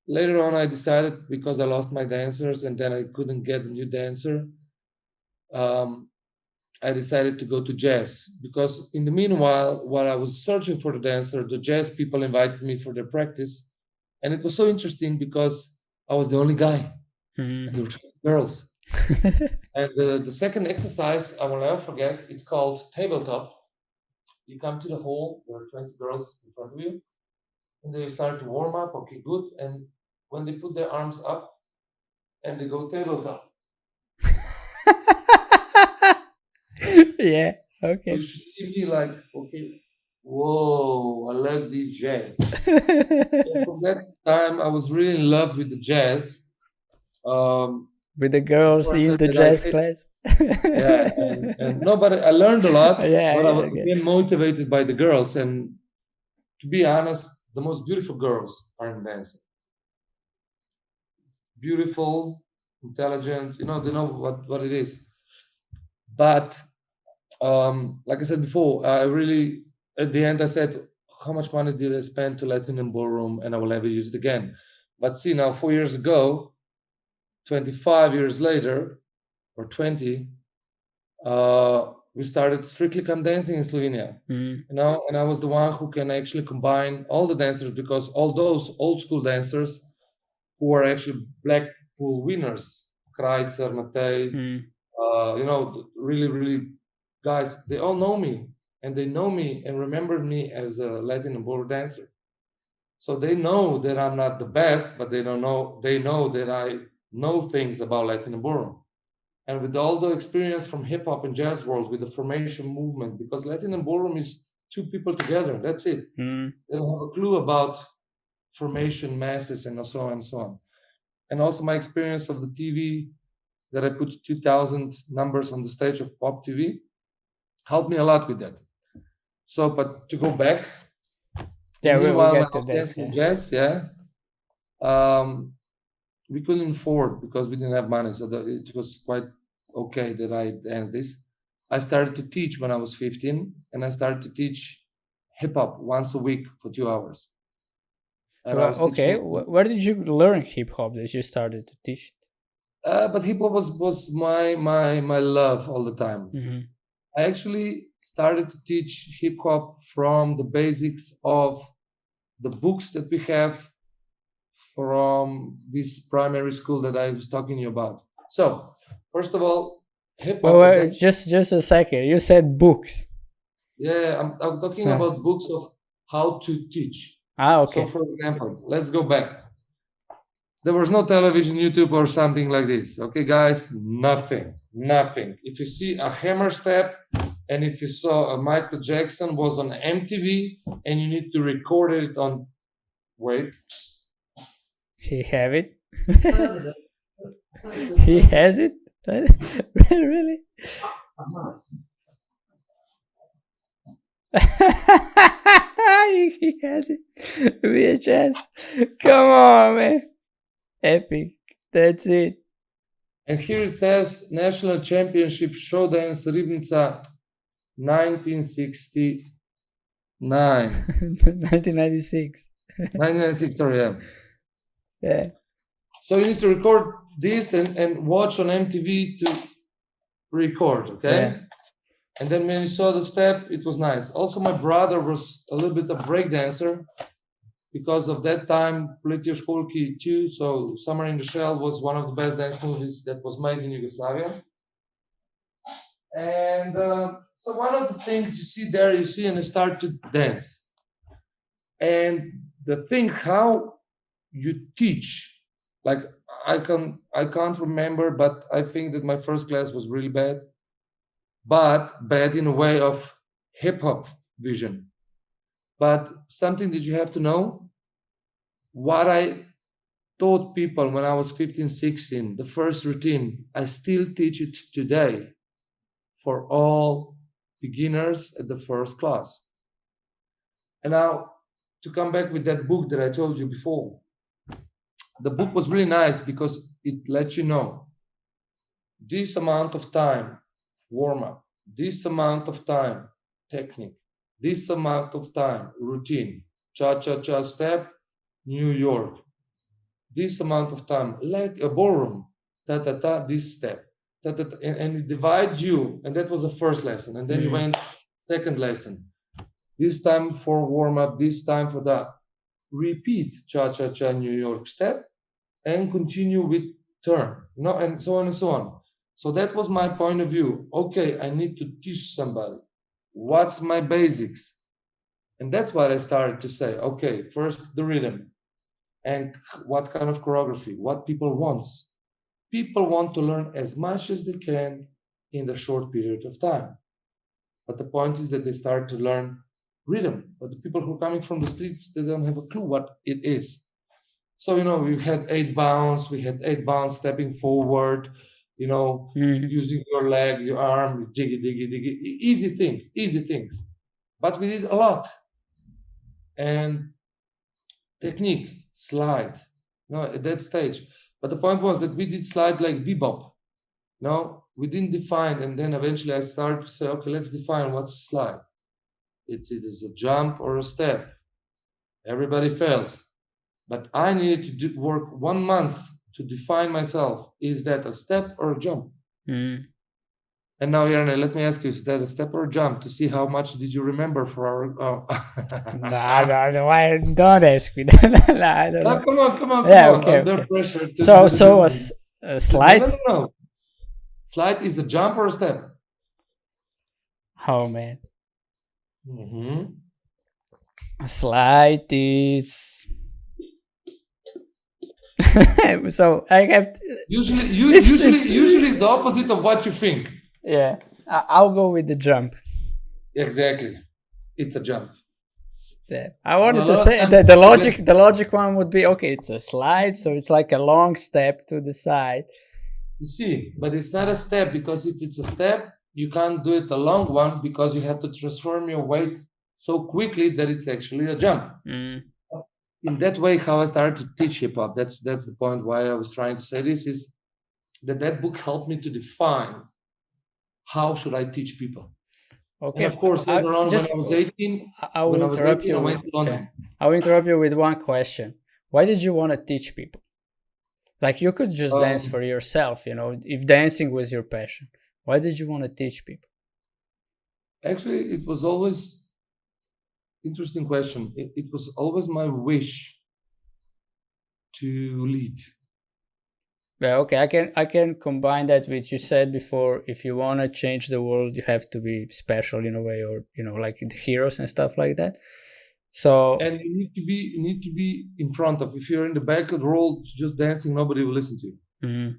later on, I decided, because I lost my dancers and then I couldn't get a new dancer, I decided to go to jazz, because in the meanwhile, while I was searching for the dancer, the jazz people invited me for their practice. And it was so interesting because I was the only guy. And there were two girls. And the second exercise, I will never forget, it's called tabletop. you come to the hall, there are 20 girls in front of you, and they start to warm up, okay, good. And when they put their arms up and they go tabletop, Yeah. Okay. you should see me like, okay, whoa, I love these jazz. And from that time, I was really in love with the jazz. With the girls course, in the that I jazz did. class. Yeah, and no, but I learned a lot. Yeah, But I yeah, was okay. again motivated by the girls, and to be honest, the most beautiful girls are in dancing. Beautiful, intelligent, they know what it is. But like I said before, I really at the end I said, how much money did I spend to Latin and ballroom, and I will never use it again. But see now, 4 years ago, 25 years later, or 20, we started Strictly Come Dancing in Slovenia. And I was the one who can actually combine all the dancers, because all those old school dancers who are actually Blackpool winners, Kreitzer, Matej, really, really guys, they all know me, and they know me and remember me as a Latin and ballroom dancer. So they know that I'm not the best, but they know that I know things about Latin and ballroom. And with all the experience from hip hop and jazz world, with the formation movement, because Latin and ballroom is two people together. That's it. They don't have a clue about formation, masses, and so on and so on. And also my experience of the TV, that I put 2,000 numbers on the stage of Pop TV, helped me a lot with that. So, but to go back, yeah, we'll get to that. Dancing jazz, we couldn't afford, because we didn't have money. So it was quite okay that I danced this. I started to teach when I was 15, and I started to teach hip hop once a week for 2 hours. And I was Okay, teaching, where did you learn hip hop that you started to teach? but hip hop was my love all the time. I actually started to teach hip hop from the basics of the books that we have from this primary school that I was talking to you about. So, first of all, hip hop. Well, just a second. You said books. Yeah, I'm talking about books of how to teach. Okay. So, for example, let's go back. There was no television, YouTube, or something like this. Okay, guys, nothing. If you see a hammer step, and if you saw a Michael Jackson was on MTV, and you need to record it on, wait. He have it. He has it. Really? He has it. VHS. Come on, man. Epic. That's it. And here it says National Championship Show Dance Ribnica 1969. 1996. 1996, sorry, yeah. Yeah. So you need to record this and watch on MTV to record, okay? Yeah. And then when you saw the step, it was nice. Also, my brother was a little bit of break dancer, because of that time, Pletio Školki too. So Summer in the Shell was one of the best dance movies that was made in Yugoslavia. And so one of the things you see there, and you start to dance. And the thing how you teach, like I can't remember, but I think that my first class was really bad. But bad in a way of hip hop vision. But something that you have to know, what I taught people when I was 15, 16, the first routine, I still teach it today for all beginners at the first class. And now, to come back with that book that I told you before, the book was really nice because it let you know this amount of time, warm up, this amount of time, technique, this amount of time, routine, cha-cha-cha step, New York, this amount of time, like a ballroom, ta-ta-ta, this step, ta-ta-ta, and it divides you, and that was the first lesson. And then you went second lesson, this time for warm-up, this time for that. Repeat cha-cha-cha New York step, and continue with turn, and so on and so on. So that was my point of view. Okay, I need to teach somebody. what's my basics? And that's what I started to say. Okay, first the rhythm, and what kind of choreography, what people want. People want to learn as much as they can in the short period of time. But the point is that they start to learn rhythm. But the people who are coming from the streets, they don't have a clue what it is. So, we had 8 bounce, stepping forward, using your leg, your arm, jiggy, diggy, diggy, easy things. But we did a lot. And technique, slide, at that stage. But the point was that we did slide like bebop. We didn't define, and then eventually I started to say, okay, let's define what's a slide. It is a jump or a step. Everybody fails. But I needed to work 1 month to define myself. Is that a step or a jump? And now, Yarne, let me ask you, is that a step or a jump, to see how much did you remember for our... No, why don't ask me that? No, I don't know. Come on. Okay, Under pressure. So a slide? No. Slide is a jump or a step? Oh, man. A slide is... So I have... Usually it's the opposite of what you think. Yeah, I'll go with the jump. Exactly, it's a jump. Yeah. I wanted to say that the logic one would be, okay, it's a slide, so it's like a long step to the side. You see, but it's not a step, because if it's a step, you can't do it a long one, because you have to transform your weight so quickly that it's actually a jump. In that way, how I started to teach hip-hop, that's the point why I was trying to say this, is that book helped me to define how should I teach people. Okay. And of course, later on, when I was 18, I will interrupt you. I went to London. I will interrupt you with one question. Why did you want to teach people? Like, you could just dance for yourself, if dancing was your passion. Why did you want to teach people? Actually, it was always interesting question. It was always my wish to lead. Yeah, okay. I can combine that with, you said before, if you want to change the world, you have to be special in a way, or like the heroes and stuff like that. So, and you need to be in front of. If you're in the back of the world just dancing, nobody will listen to you.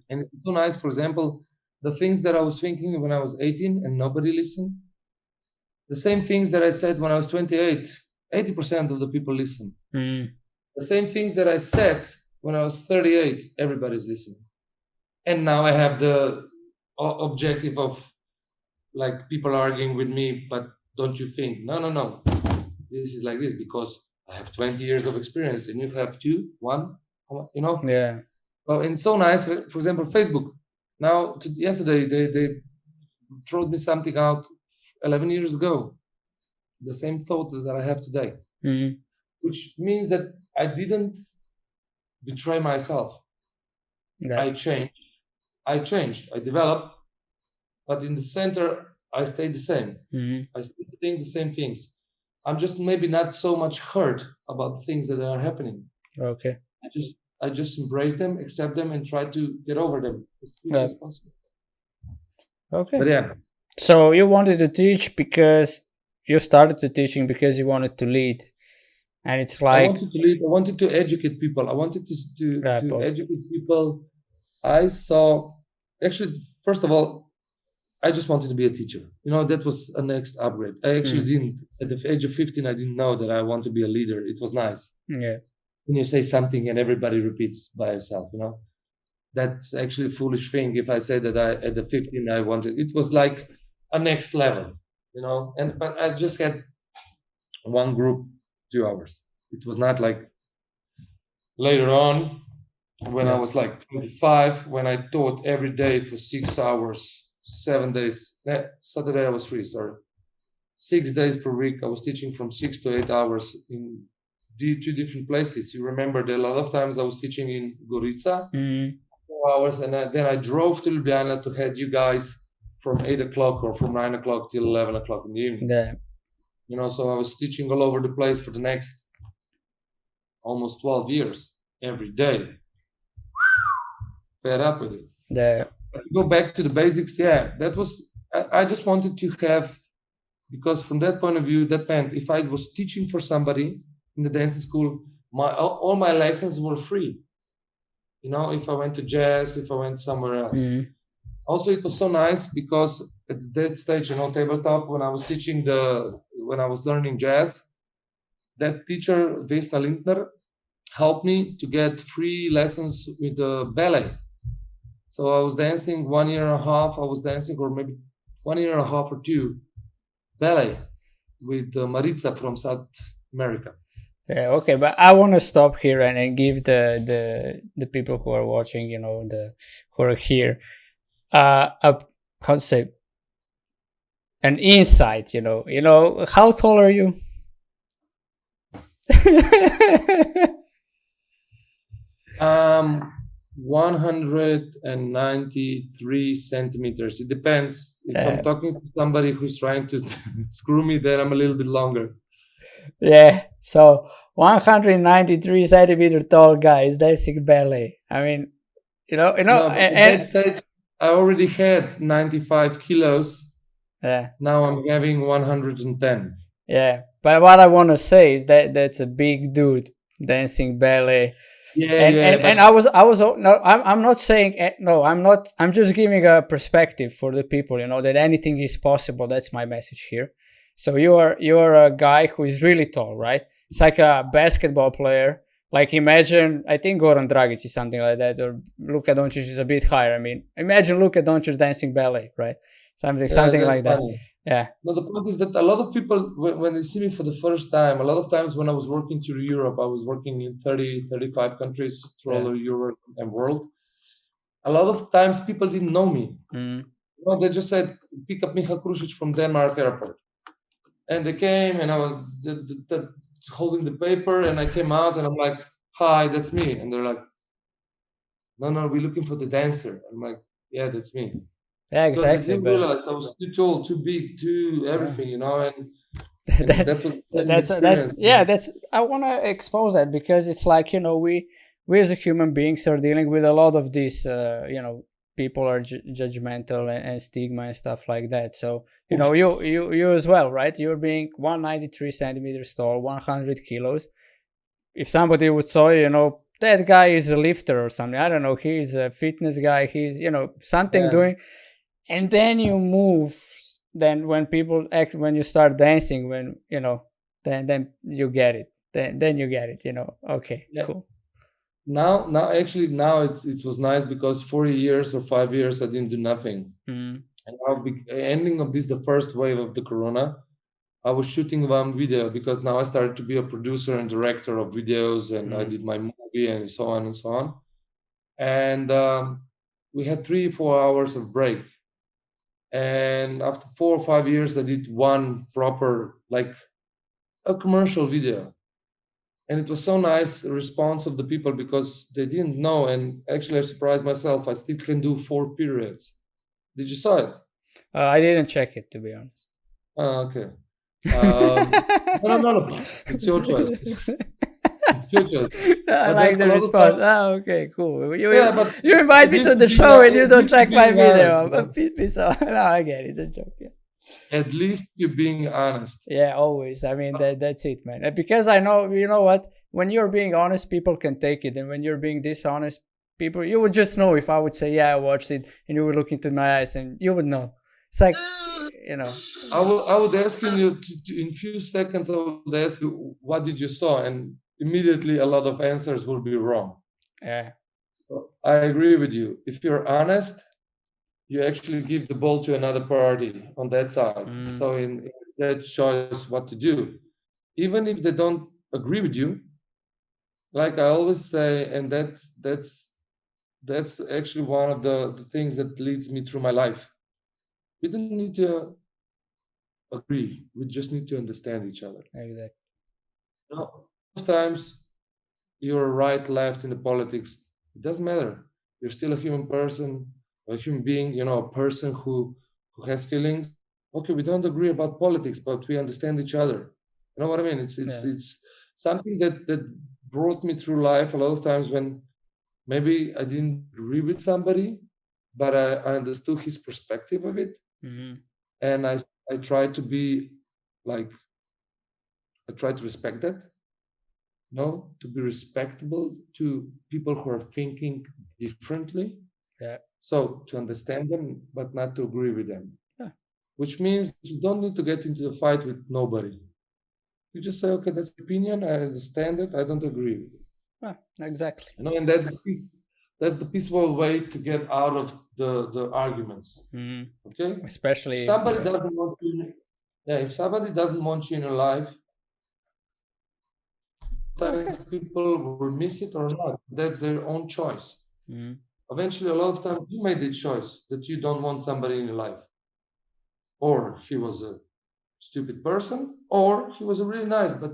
And it's so nice. For example, the things that I was thinking when I was 18 and nobody listened, the same things that I said when I was 28, 80% of the people listen. The same things that I said when I was 38, everybody's listening. And now I have the objective of, like, people arguing with me, but don't you think? No. This is like this because I have 20 years of experience and you have 2, 1, Yeah. Well, and so nice. For example, Facebook. Now, yesterday, they threw me something out 11 years ago. The same thoughts that I have today. Which means that I didn't betray myself. Yeah. I changed. I developed. But in the center, I stayed the same. I still think the same things. I'm just maybe not so much hurt about the things that are happening. Okay. I just embrace them, accept them, and try to get over them as quickly as possible. Okay. But yeah. So you wanted to teach because you started to teaching because you wanted to lead. And it's like... I wanted to lead. I wanted to educate people. I wanted to educate people. I saw... Actually, first of all, I just wanted to be a teacher. That was a next upgrade. I actually didn't. At the age of 15, I didn't know that I want to be a leader. It was nice. Yeah. When you say something and everybody repeats by yourself, that's actually a foolish thing. If I say that at the 15, I wanted, it was like a next level, but I just had one group, 2 hours. It was not like later on when I was like 25, when I taught every day for 6 hours, 7 days. Saturday I was free, 6 days per week. I was teaching from 6 to 8 hours in 2 different places. You remember that a lot of times I was teaching in Gorica, 4 hours, and then I drove to Ljubljana to head you guys from 8 o'clock or from 9 o'clock till 11 o'clock in the evening. Yeah. So I was teaching all over the place for the next almost 12 years, every day. Fed up with it. Yeah. Go back to the basics. Yeah, that was, I just wanted to have because from that point of view, that meant if I was teaching for somebody in the dancing school, all my lessons were free. If I went to jazz, if I went somewhere else. Also, it was so nice because at that stage, tabletop, when I was learning jazz, that teacher, Vesna Lindner, helped me to get free lessons with the ballet. So I was dancing 1 year and a half. I was dancing, or maybe 1 year and a half or two, ballet with Maritza from South America. Yeah, okay, but I want to stop here and give the people who are watching, who are here, how to say, an insight. How tall are you? 193 centimeters. It depends. If I'm talking to somebody who's trying to screw me, then I'm a little bit longer. Yeah, so 193 centimeter tall guy is dancing ballet. I mean, No, at that stage, I already had 95 kilos. Yeah. Now I'm having 110. Yeah, but what I want to say is that's a big dude dancing ballet. And I was no, I'm not saying no, I'm just giving a perspective for the people, that anything is possible. That's my message here. So you're a guy who is really tall, right? It's like a basketball player. Like imagine, I think Goran Dragic is something like that, or Luka Doncic is a bit higher. I mean, imagine Luka Doncic dancing ballet, right? Something like that. Funny. Yeah. No, the point is that a lot of people, when they see me for the first time, a lot of times when I was working through Europe, I was working in 30, 35 countries through all of Europe and world. A lot of times people didn't know me. They just said, pick up Miha Krušič from Denmark airport. And they came and I was holding the paper and I came out and I'm like, hi, that's me. And they're like, no, we're looking for the dancer. I'm like, yeah, that's me. Yeah, exactly. Because I didn't realize I was too tall, too big, too everything, and that was I want to expose that because it's like, we as a human beings are dealing with a lot of these, people are judgmental and stigma and stuff like that. So, you as well, right? You're being 193 centimeters tall, 100 kilos. If somebody would say, that guy is a lifter or something, I don't know, he's a fitness guy, he's, something doing. And then you move. Then when people act, when you start dancing, when then you get it. Then you get it. Okay, cool. Now it was nice because 4 years or 5 years I didn't do nothing. And now, ending of this, the first wave of the Corona, I was shooting one video because now I started to be a producer and director of videos, and I did my movie and so on and so on. And we had 3-4 hours of break. And after 4 or 5 years, I did one proper, like a commercial video. And it was so nice, a response of the people, because they didn't know. And actually, I surprised myself. I still can do 4 periods. Did you saw it? I didn't check it, to be honest. Oh, okay. No. It's your choice. I like the response. Okay, cool. You invite me to the show and you don't check my video. No, I get it. The joke. Yeah. At least you're being honest. Yeah, always. I mean, that's it, man. Because I know, you know what? When you're being honest, people can take it. And when you're being dishonest, people, you would just know if I would say, yeah, I watched it, and you would look into my eyes and you would know. It's like, I would ask you in a few seconds, I would ask you, what did you saw? And immediately a lot of answers will be wrong. Yeah. So I agree with you. If you're honest, you actually give the ball to another party on that side. So in that choice what to do, even if they don't agree with you, like I always say, and that's actually one of the things that leads me through my life. We don't need to agree. We just need to understand each other. Exactly. Sometimes you're right, left in the politics. It doesn't matter. You're still a human person, a human being, a person who has feelings. Okay, we don't agree about politics, but we understand each other. You know what I mean? It's something that brought me through life a lot of times when maybe I didn't agree with somebody, but I understood his perspective of it. And I tried to be like, I try to respect that, to be respectable to people who are thinking differently. Yeah. So to understand them, but not to agree with them. Yeah. Which means you don't need to get into the fight with nobody. You just say, okay, that's your opinion. I understand it. I don't agree with it. Yeah, exactly. And that's the peaceful way to get out of the arguments. Okay. Especially if somebody doesn't want you. Yeah, if somebody doesn't want you in your life, sometimes people will miss it or not. That's their own choice. Eventually, a lot of times you made the choice that you don't want somebody in your life, or he was a stupid person, or he was a really nice, but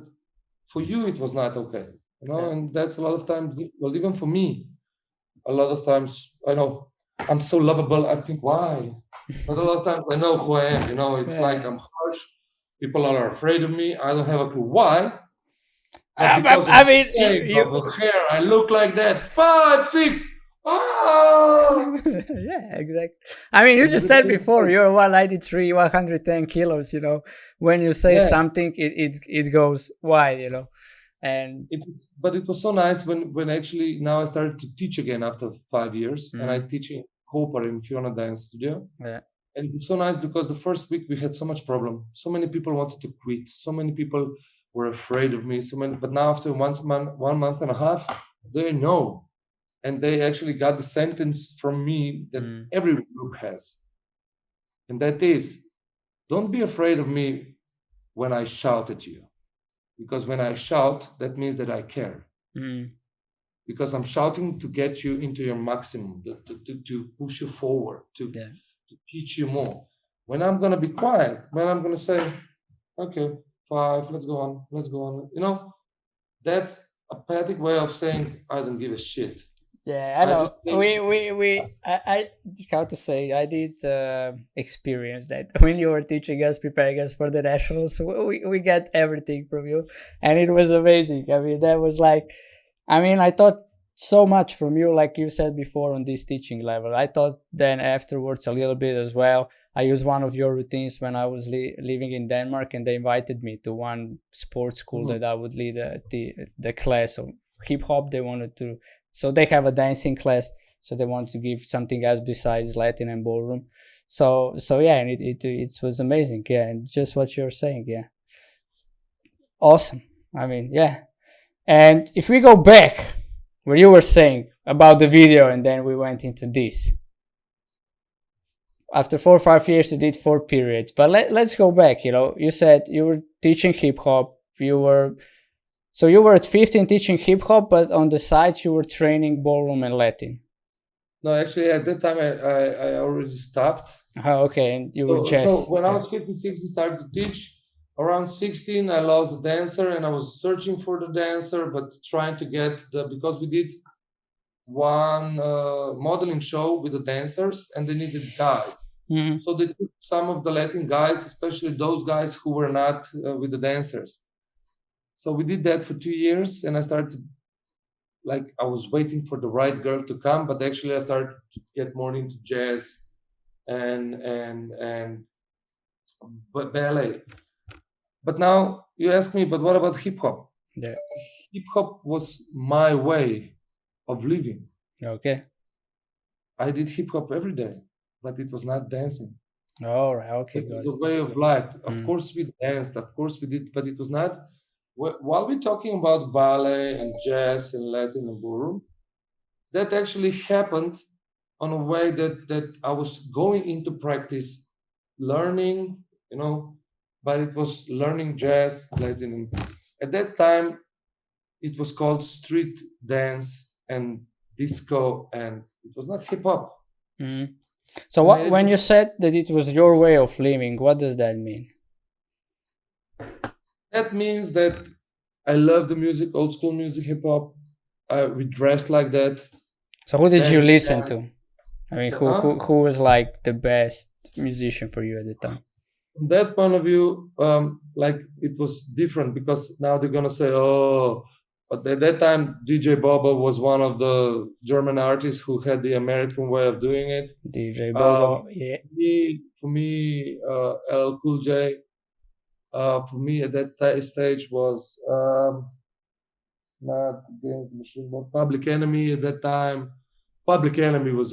for you it was not okay. And that's a lot of times. Well, even for me, a lot of times I know I'm so lovable. I think why, but a lot of times I know who I am. It's like I'm harsh. People are afraid of me. I don't have a clue why. But because of the hair, I look like that. 5, 6. Oh! Yeah, exactly. I mean, you just said before you're 193, 110 kilos. When you say something, it goes wide. But it was so nice when actually now I started to teach again after 5 years, and I teach in Cooper in Fiona Dance Studio. Yeah. And it's so nice because the first week we had so much problem. So many people wanted to quit. So many people were afraid of me. But now after 1 month and a half, they know. And they actually got the sentence from me that every group has. And that is, don't be afraid of me when I shout at you. Because when I shout, that means that I care. Because I'm shouting to get you into your maximum, to push you forward, to teach you more. When I'm going to be quiet, when I'm going to say, okay, 5, let's go on. That's a pathetic way of saying, I don't give a shit. Yeah, I know. I how to say, I did experience that when you were teaching us, preparing us for the nationals. We got everything from you, and it was amazing. I mean, that was like, I thought so much from you, like you said before, on this teaching level. I thought then afterwards a little bit as well. I used one of your routines when I was living in Denmark, and they invited me to one sports school that I would lead the class of HipHop. They wanted to. So they have a dancing class, so they want to give something else besides Latin and ballroom. So yeah, and it was amazing. Yeah, and just what you're saying, yeah, awesome. I mean, yeah. And if we go back where you were saying about the video, and then we went into this. After 4 or 5 years, you did 4 periods. But let's go back. You said you were teaching hip hop. So you were at 15 teaching hip-hop, but on the side you were training ballroom and Latin. No, actually at that time I already stopped. Okay, and you were jazz. So when I was 15, 16, started to teach. Around 16, I lost the dancer, and I was searching for the dancer, but trying to get because we did one modeling show with the dancers, and they needed guys. So they took some of the Latin guys, especially those guys who were not with the dancers. So we did that for 2 years, and I started I was waiting for the right girl to come, but actually I started to get more into jazz and ballet. But now you ask me, but what about hip hop? Yeah. Hip hop was my way of living. Okay. I did hip hop every day, but it was not dancing. All right. Okay. It was a way of life. Of course we danced, of course we did, but it was not. While we're talking about ballet and jazz and Latin and ballroom, that actually happened on a way that I was going into practice, learning, but it was learning jazz, Latin. At that time, it was called street dance and disco, and it was not hip hop. So when you said that it was your way of living, what does that mean? That means that I love the music, old school music, hip hop. We dressed like that. So who did you listen to? I mean, who was like the best musician for you at the time? From that point of view, it was different, because now they're gonna say, oh, but at that time DJ Bobo was one of the German artists who had the American way of doing it. DJ Bobo, yeah. For me, LL Cool J. for me at that stage was not Against the Machine, but Public Enemy at that time. Public Enemy was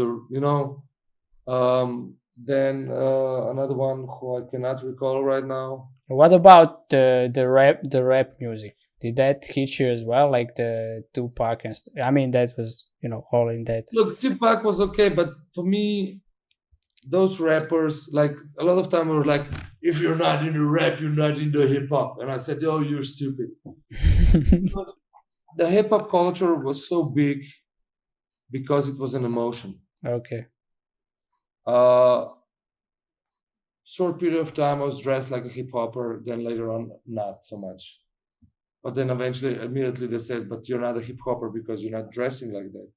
then another one who I cannot recall right now. What about the rap music? Did that hit you as well, like the Tupac and I mean, that was all in that. Look, Tupac was okay, but for me, those rappers, like a lot of time, were like, if you're not into rap, you're not into hip hop. And I said, oh, you're stupid. The hip hop culture was so big because it was an emotion. Okay. Short period of time, I was dressed like a hip hopper. Then later on, not so much. But then eventually, immediately they said, but you're not a hip hopper because you're not dressing like that,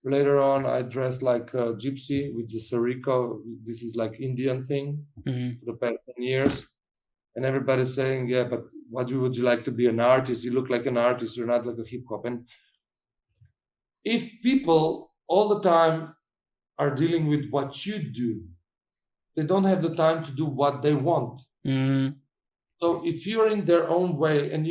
Later on, I dressed like a gypsy with the sariko. This is like Indian thing for the past 10 years. And everybody's saying, yeah, but would you like to be an artist? You look like an artist. You're not like a hip hop. And if people all the time are dealing with what you do, they don't have the time to do what they want. So if you're in their own way and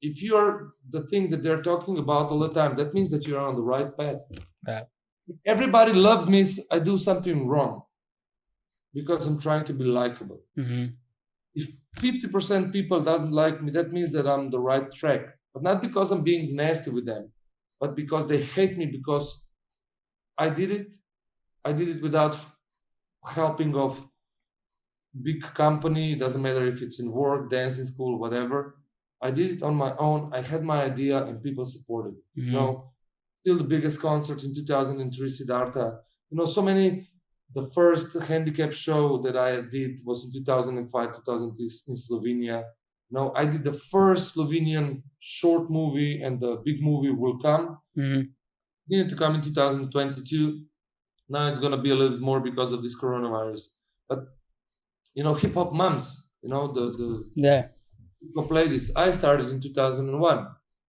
if you're the thing that they're talking about all the time, that means that you're on the right path. Yeah. If everybody loved me, I do something wrong because I'm trying to be likable. If 50% people doesn't like me, that means that I'm on the right track. But not because I'm being nasty with them, but because they hate me because I did it. I did it without helping of big company. It doesn't matter if it's in work, dancing school, whatever. I did it on my own. I had my idea and people supported. Still the biggest concert in 2003, Siddhartha. So many. The first handicap show that I did was in 2005, 2006 in Slovenia. I did the first Slovenian short movie, and the big movie will come. Needed to come in 2022. Now it's going to be a little bit more because of this coronavirus. But hip hop moms, the hip hop ladies. I started in 2001.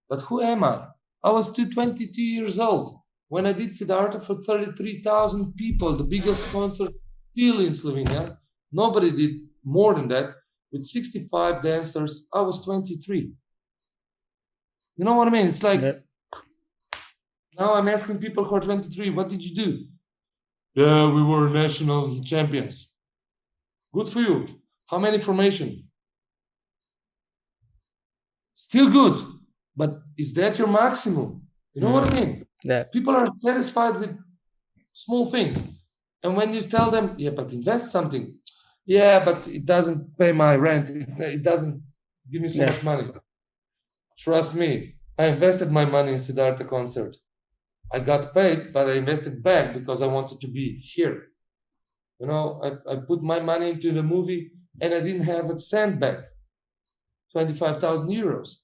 But who am I? I was 22 years old when I did Siddhartha for 33,000 people, the biggest concert still in Slovenia. Nobody did more than that. With 65 dancers, I was 23. You know what I mean? It's like, now I'm asking people who are 23, what did you do? Yeah, we were national champions. Good for you. How many formation? Still good. But is that your maximum? You know what I mean? Yeah. People are satisfied with small things. And when you tell them, yeah, but invest something. Yeah, but it doesn't pay my rent. It doesn't give me so much money. Trust me, I invested my money in Siddhartha concert. I got paid, but I invested back because I wanted to be here. I put my money into the movie and I didn't have a cent back. 25,000 euros.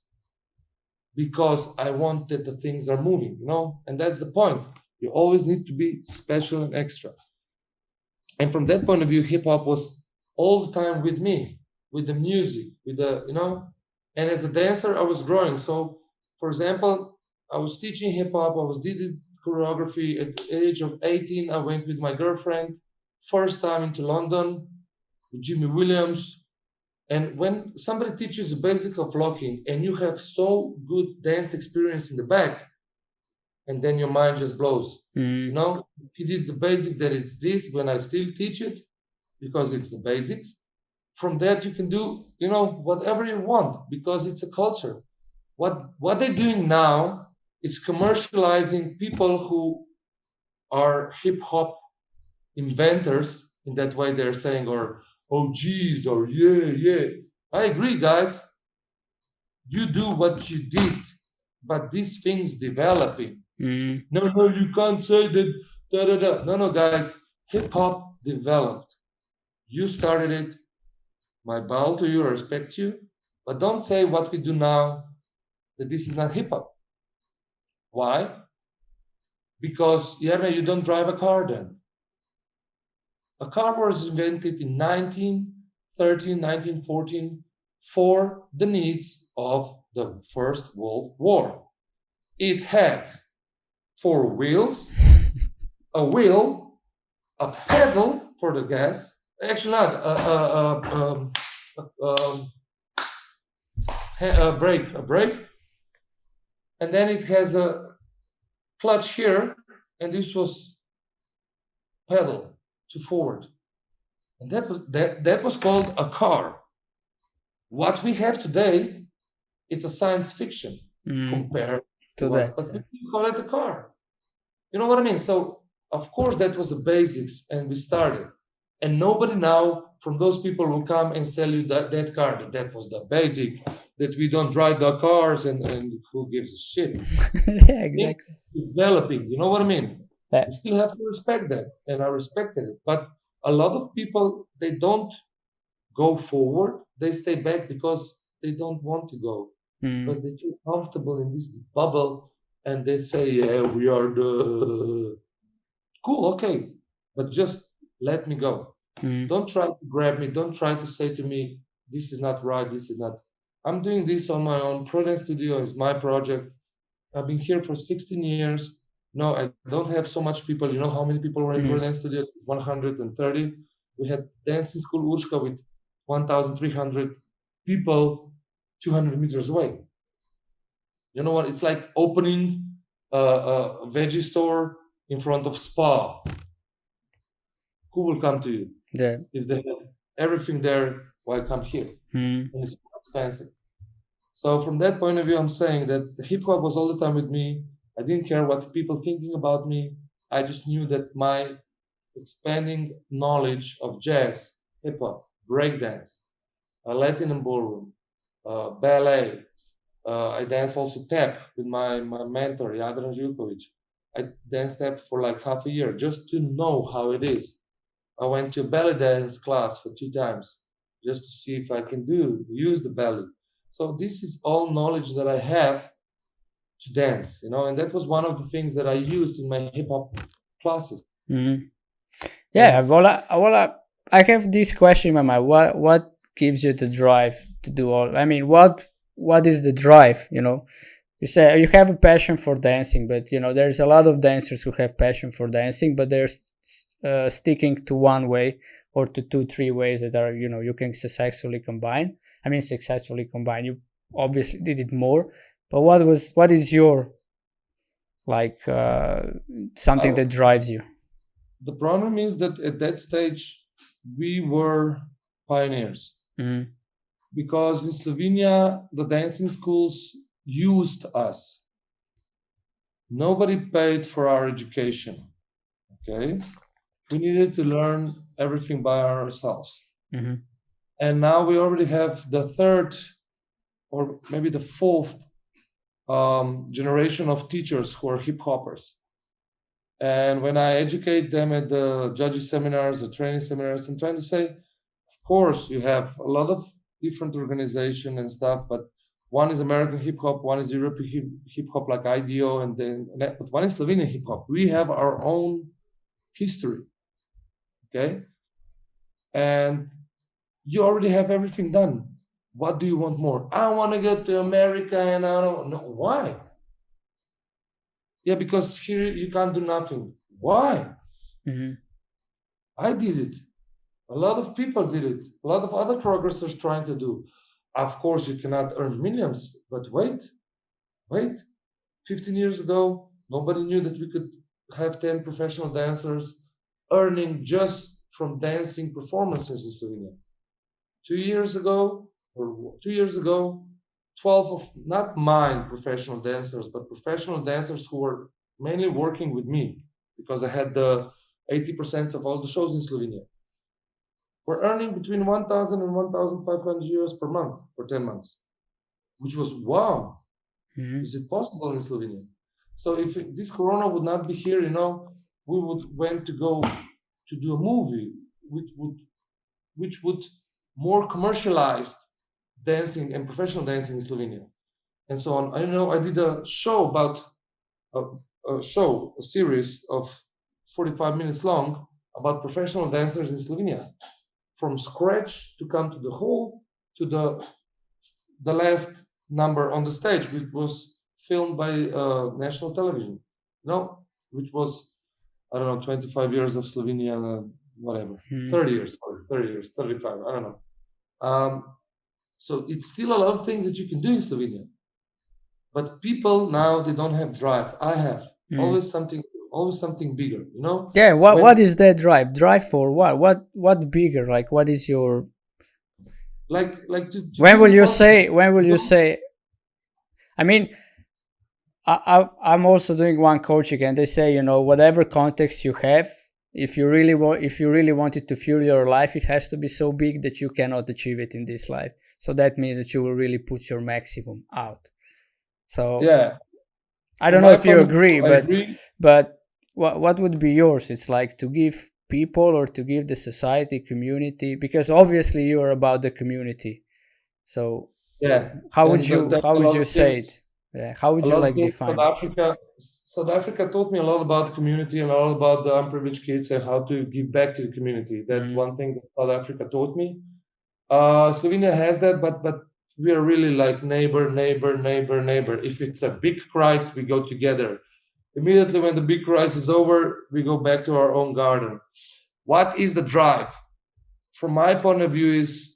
Because I want that the things are moving, and that's the point. You always need to be special and extra. And from that point of view, hip hop was all the time with me, with the music, with the, and as a dancer, I was growing. So, for example, I was teaching hip hop, I was did choreography at the age of 18. I went with my girlfriend, first time into London with Jimmy Williams. And when somebody teaches the basic of locking and you have so good dance experience in the back, and then your mind just blows. He did the basic that it's this when I still teach it because it's the basics. From that, you can do, whatever you want because it's a culture. What they're doing now is commercializing people who are hip hop inventors. In that way, they're saying, or oh, geez, or yeah. I agree, guys. You do what you did, but these things developing. No, you can't say that. No, guys. Hip hop developed. You started it. My bow to you, I respect you. But don't say what we do now that this is not hip hop. Why? Because, Jernej, you don't drive a car then. A car was invented in 1913, 1914 for the needs of the First World War. It had 4 wheels, a wheel, a pedal for the gas, actually not a brake, and then it has a clutch here, and this was pedal to forward, and that was called a car. What we have today, it's a science fiction compared to that. But we call it a car. You know what I mean? So of course that was the basics, and we started. And nobody now from those people will come and sell you that car. That was the basic. That we don't drive the cars, and who gives a shit? Yeah, exactly. Developing, you know what I mean? Yeah. You still have to respect that, and I respected it. But a lot of people, they don't go forward. They stay back because they don't want to go, because they feel comfortable in this bubble, and they say, "Yeah, we are the cool, okay, but just let me go. Don't try to grab me. Don't try to say to me, this is not right. This is not. I'm doing this on my own. Prudent Studio is my project. I've been here for 16 years. No, I don't have so much people. You know how many people were in Prudent Studio? 130. We had dancing school Urshka with 1,300 people 200 meters away. You know what? It's like opening a veggie store in front of spa. Who will come to you? Yeah. If they have everything there, why come here? And it's expensive. So from that point of view, I'm saying that hip hop was all the time with me. I didn't care what people thinking about me. I just knew that my expanding knowledge of jazz, hip hop, breakdance, Latin and ballroom, ballet. I danced also tap with my mentor, Jadran Živković. I danced tap for like half a year just to know how it is. I went to a belly dance class for 2 times just to see if I can use the belly. So this is all knowledge that I have to dance, you know, and that was one of the things that I used in my hip hop classes. Yeah, well, I have this question in my mind. What gives you the drive to do all? I mean, what is the drive? You know, you say you have a passion for dancing, but you know there's a lot of dancers who have passion for dancing, but they're sticking to one way or to 2-3 ways that are, you know, you can successfully combine. I mean, successfully combine. You obviously did it more, but what is your like something that drives you? The problem is that at that stage we were pioneers, because in Slovenia the dancing schools used us. Nobody paid for our education. Okay, we needed to learn everything by ourselves. And now we already have the third or maybe the fourth generation of teachers who are hip hoppers. And when I educate them at the judges seminars or training seminars, I'm trying to say, of course, you have a lot of different organization and stuff, but one is American hip hop, one is European hip hop like IDO, and then but one is Slovenian hip hop. We have our own history, okay? And you already have everything done. What do you want more? I want to go to America, and I don't know why. Yeah, because here you can't do nothing. Why? I did it. A lot of people did it. A lot of other progressors trying to do. Of course, you cannot earn millions, but wait. 15 years ago, nobody knew that we could have 10 professional dancers earning just from dancing performances in Slovenia. 2 years ago, 12 of not mine professional dancers, but professional dancers who were mainly working with me, because I had the 80% of all the shows in Slovenia, were earning between 1,000 and 1,500 euros per month for 10 months, which was wow. Is it possible in Slovenia? So if this Corona would not be here, you know, we would went to go to do a movie which would more commercialized dancing and professional dancing in Slovenia, and so on. I know I did a show about a series of 45 minutes long about professional dancers in Slovenia, from scratch to come to the whole to the last number on the stage, which was filmed by national television, you know, which was, I don't know, 25 years of Slovenian whatever, 30 years, sorry, 30 years, 35, I don't know. So it's still a lot of things that you can do in Slovenia. But people now, they don't have drive. I have always something bigger, you know? Yeah, what is that drive? Drive for what? What bigger? Like, what is your when will you say I mean, I'm also doing one coaching, and they say, whatever context you have, if you really want it to fuel your life, it has to be so big that you cannot achieve it in this life. So that means that you will really put your maximum out. So yeah, I don't know if you agree, but what would be yours? It's like to give people or to give the society, community, because obviously you are about the community. So yeah, how would you say it? Yeah, how would you like define it? South Africa taught me a lot about community and all about the unprivileged kids and how to give back to the community. That's one thing that South Africa taught me. Slovenia has that, but we are really like neighbor. If it's a big crisis, we go together. Immediately when the big crisis is over, we go back to our own garden. What is the drive? From my point of view is,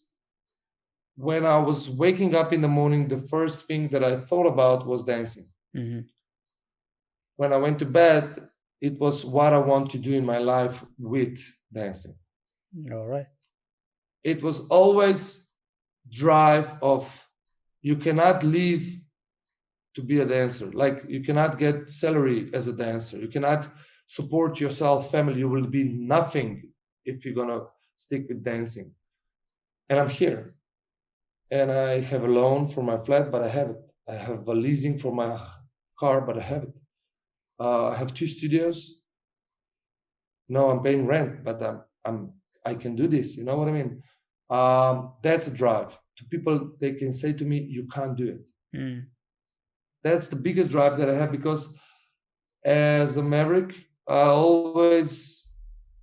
when I was waking up in the morning, the first thing that I thought about was dancing. When I went to bed, it was what I want to do in my life with dancing. All right. It was always drive of, you cannot live to be a dancer. Like, you cannot get salary as a dancer. You cannot support yourself, family. You will be nothing if you're going to stick with dancing. And I'm here. And I have a loan for my flat, but I have it. I have a leasing for my car, but I have it. I have 2 studios. No, I'm paying rent, but I can do this. You know what I mean? That's a drive. To people, they can say to me, "You can't do it." That's the biggest drive that I have, because as a maverick, I always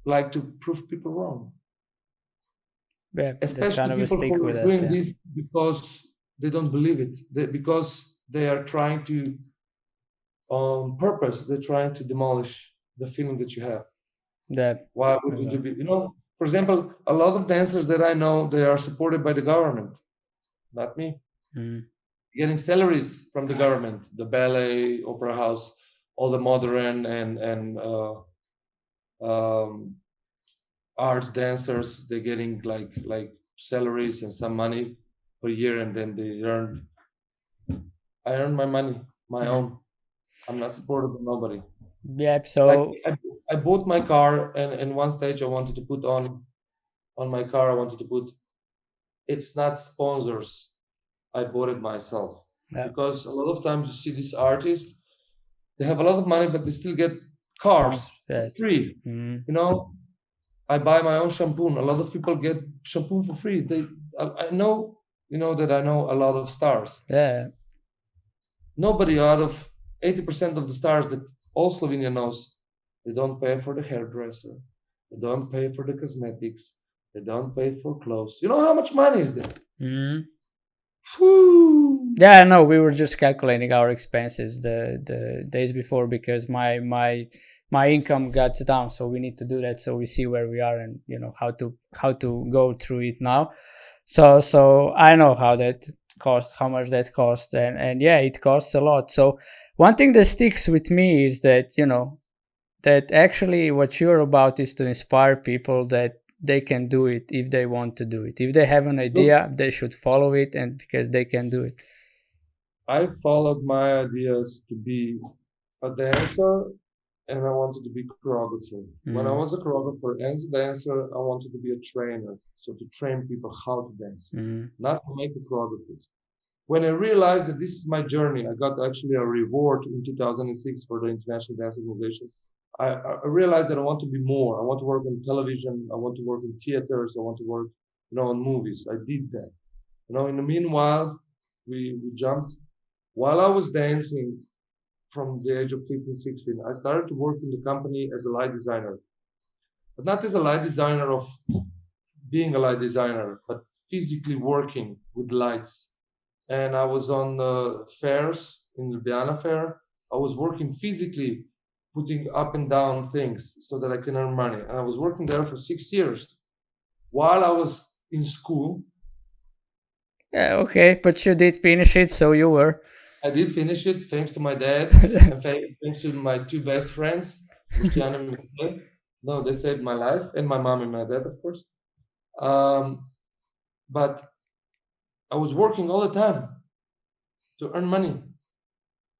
like to prove people wrong. Yeah, especially people who are doing this because they don't believe it, because they are trying to, on purpose, they're trying to demolish the feeling that you have. Why would you do it? For example, a lot of dancers that I know, they are supported by the government, not me. Getting salaries from the government, the ballet, opera house, all the modern and art dancers, they're getting like salaries and some money per year, and then I earn my money, my own. I'm not supported by nobody. Yeah, so I bought my car, and in one stage I wanted to put on my car, I wanted to put, it's not sponsors, I bought it myself. Because a lot of times you see these artists, they have a lot of money, but they still get cars free. I buy my own shampoo. A lot of people get shampoo for free. I know, that I know a lot of stars. Yeah. Nobody out of 80% of the stars that all Slovenia knows, they don't pay for the hairdresser. They don't pay for the cosmetics. They don't pay for clothes. You know how much money is there? Yeah, no, we were just calculating our expenses the days before, because my income got down, so we need to do that, so we see where we are and how to go through it now. So I know how much that costs, and yeah, it costs a lot. So one thing that sticks with me is that that actually what you're about is to inspire people that they can do it if they want to do it. If they have an idea, they should follow it, and because they can do it. I followed my ideas to be a dancer, and I wanted to be a choreographer. When I was a choreographer and a dancer, I wanted to be a trainer, so to train people how to dance, not to make the choreographers. When I realized that this is my journey, I got actually a reward in 2006 for the International Dance Organization. I realized that I want to be more. I want to work on television. I want to work in theaters. I want to work, on movies. I did that. In the meanwhile, we jumped. While I was dancing from the age of 15, 16, I started to work in the company as a light designer. But not as a light designer of being a light designer, but physically working with lights. And I was on fairs, in Ljubljana fair. I was working physically putting up and down things so that I can earn money. And I was working there for 6 years while I was in school. Yeah, okay, but you did finish it, so you were. I did finish it thanks to my dad and thanks to my two best friends, Luciano and Michael. No, they saved my life, and my mom and my dad, of course. But I was working all the time to earn money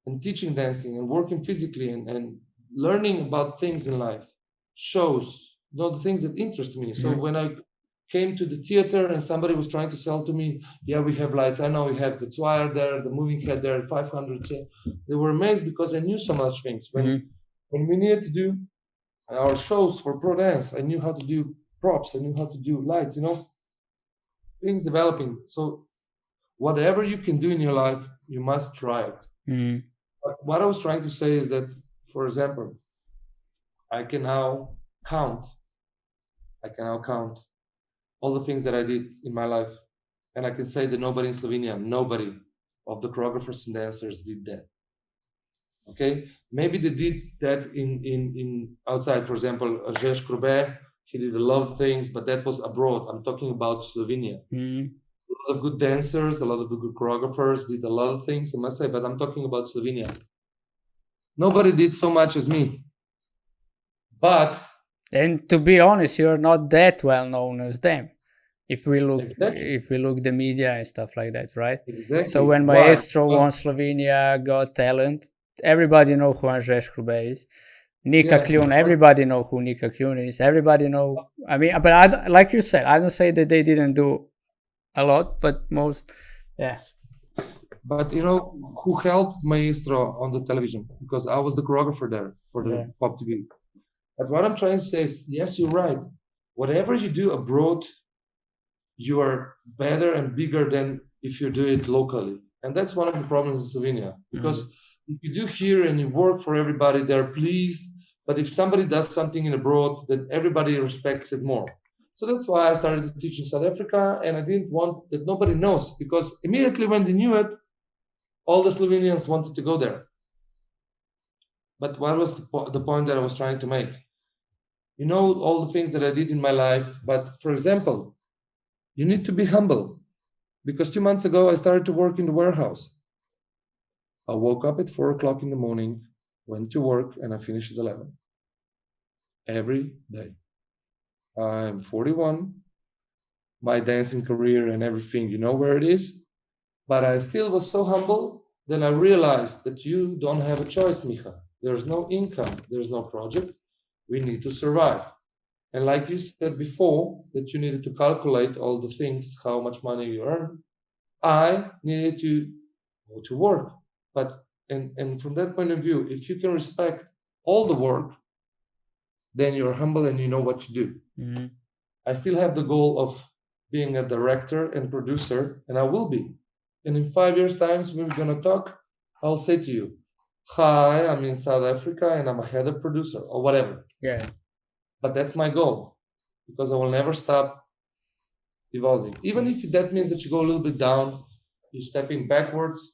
and teaching dancing and working physically and learning about things in life, shows, the things that interest me. So when I came to the theater and somebody was trying to sell to me, yeah, we have lights. I know we have the wire there, the moving head there, 500. They were amazed because I knew so much things. When we needed to do our shows for pro dance, I knew how to do props. I knew how to do lights, things developing. So whatever you can do in your life, you must try it. But what I was trying to say is that, for example, I can now count all the things that I did in my life. And I can say that nobody in Slovenia, nobody of the choreographers and dancers did that. Okay? Maybe they did that in outside. For example, Jež Krube, he did a lot of things, but that was abroad. I'm talking about Slovenia. A lot of good dancers, a lot of the good choreographers did a lot of things, I must say, but I'm talking about Slovenia. Nobody did so much as me. But... And to be honest, you're not that well known as them. If we look the media and stuff like that, right? Exactly. So when Maestro won Slovenia Got Talent, everybody know who Jež Krube is. Nika Kljun, everybody know who Nika Kljun is. Everybody know. I mean, but I like you said, I don't say that they didn't do a lot, but most, yeah. But who helped Maestro on the television? Because I was the choreographer there for the Pop TV. But what I'm trying to say is, yes, you're right. Whatever you do abroad, you are better and bigger than if you do it locally. And that's one of the problems in Slovenia. Because if you do here and you work for everybody, they're pleased. But if somebody does something in abroad, then everybody respects it more. So that's why I started to teach in South Africa, and I didn't want that nobody knows, because immediately when they knew it, all the Slovenians wanted to go there. But what was the point that I was trying to make? All the things that I did in my life, but for example, you need to be humble, because 2 months ago, I started to work in the warehouse. I woke up at 4 o'clock in the morning, went to work, and I finished at 11. Every day. I'm 41. My dancing career and everything, you know where it is. But I still was so humble. Then I realized that you don't have a choice, Miha. There's no income. There's no project. We need to survive. And like you said before, that you needed to calculate all the things, how much money you earn. I needed to go to work. But and from that point of view, if you can respect all the work, then you're humble and you know what to do. I still have the goal of being a director and producer, and I will be. And in 5 years' time, when we're going to talk, I'll say to you, hi, I'm in South Africa and I'm a head of producer or whatever. Yeah. But that's my goal, because I will never stop evolving. Even if that means that you go a little bit down, you're stepping backwards.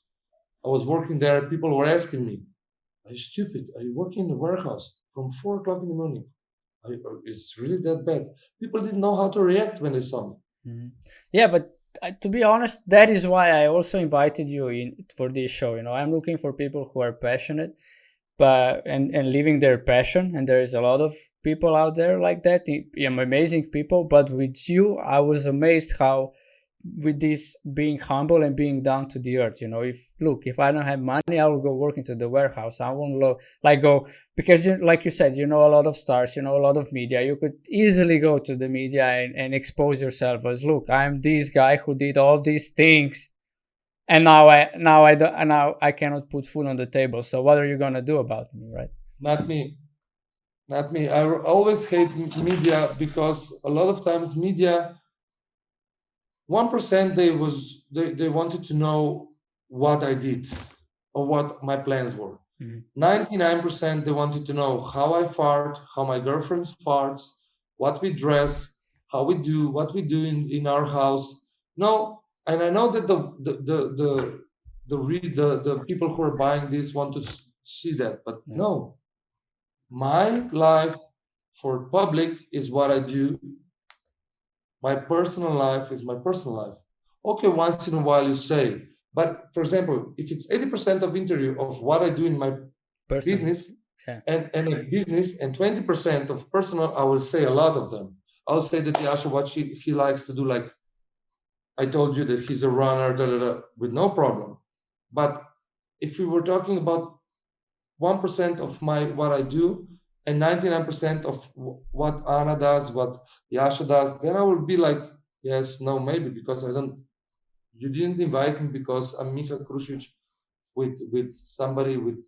I was working there. People were asking me, are you stupid? Are you working in the warehouse from 4 o'clock in the morning? It's really that bad. People didn't know how to react when they saw me. Yeah, but to be honest, that is why I also invited you in for this show. I'm looking for people who are passionate, but and living their passion. And there is a lot of people out there like that, amazing people. But with you, I was amazed how, with this being humble and being down to the earth, if I don't have money, I will go work into the warehouse. I won't go, because like you said, a lot of stars, a lot of media. You could easily go to the media and expose yourself as, look, I'm this guy who did all these things, and now I cannot put food on the table. So what are you gonna do about me, right? Not me. I always hate media, because a lot of times media, 1% they wanted to know what I did or what my plans were. 99% they wanted to know how I fart, how my girlfriend farts, what we dress, how we do, what we do in our house. No, and I know that the people who are buying this want to see that, but no. my life for public is what I do. My personal life is my personal life. Okay, once in a while you say, but for example, if it's 80% of interview of what I do in my business and a business and 20% of personal, I will say a lot of them. I'll say that Yasha, what he likes to do, like I told you that he's a runner, with no problem. But if we were talking about 1% of what I do and 99% of what Anna does, what Yasha does, then I will be like, yes, no, maybe, because you didn't invite me because I'm Miha Krušič with somebody with,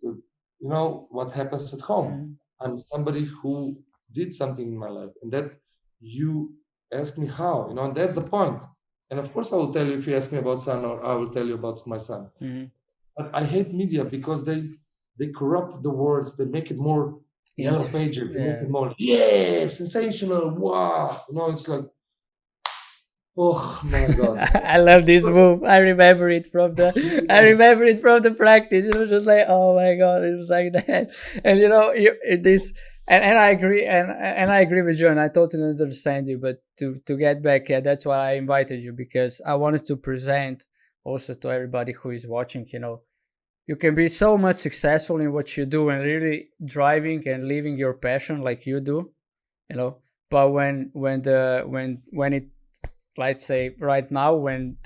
what happens at home. I'm somebody who did something in my life, and that you ask me how, and that's the point. And of course, I will tell you if you ask me about son, or I will tell you about my son. But I hate media because they corrupt the words. They make it more yellow pages. They make it more, sensational. Wow. It's like, oh my God. I love this move. I remember it from the practice. It was just like, oh my God, it was like that. And and I agree, and I agree with you, and I totally understand you. But to get back, that's why I invited you, because I wanted to present also to everybody who is watching. You can be so much successful in what you do and really driving and living your passion like you do, But when it, let's say right now, when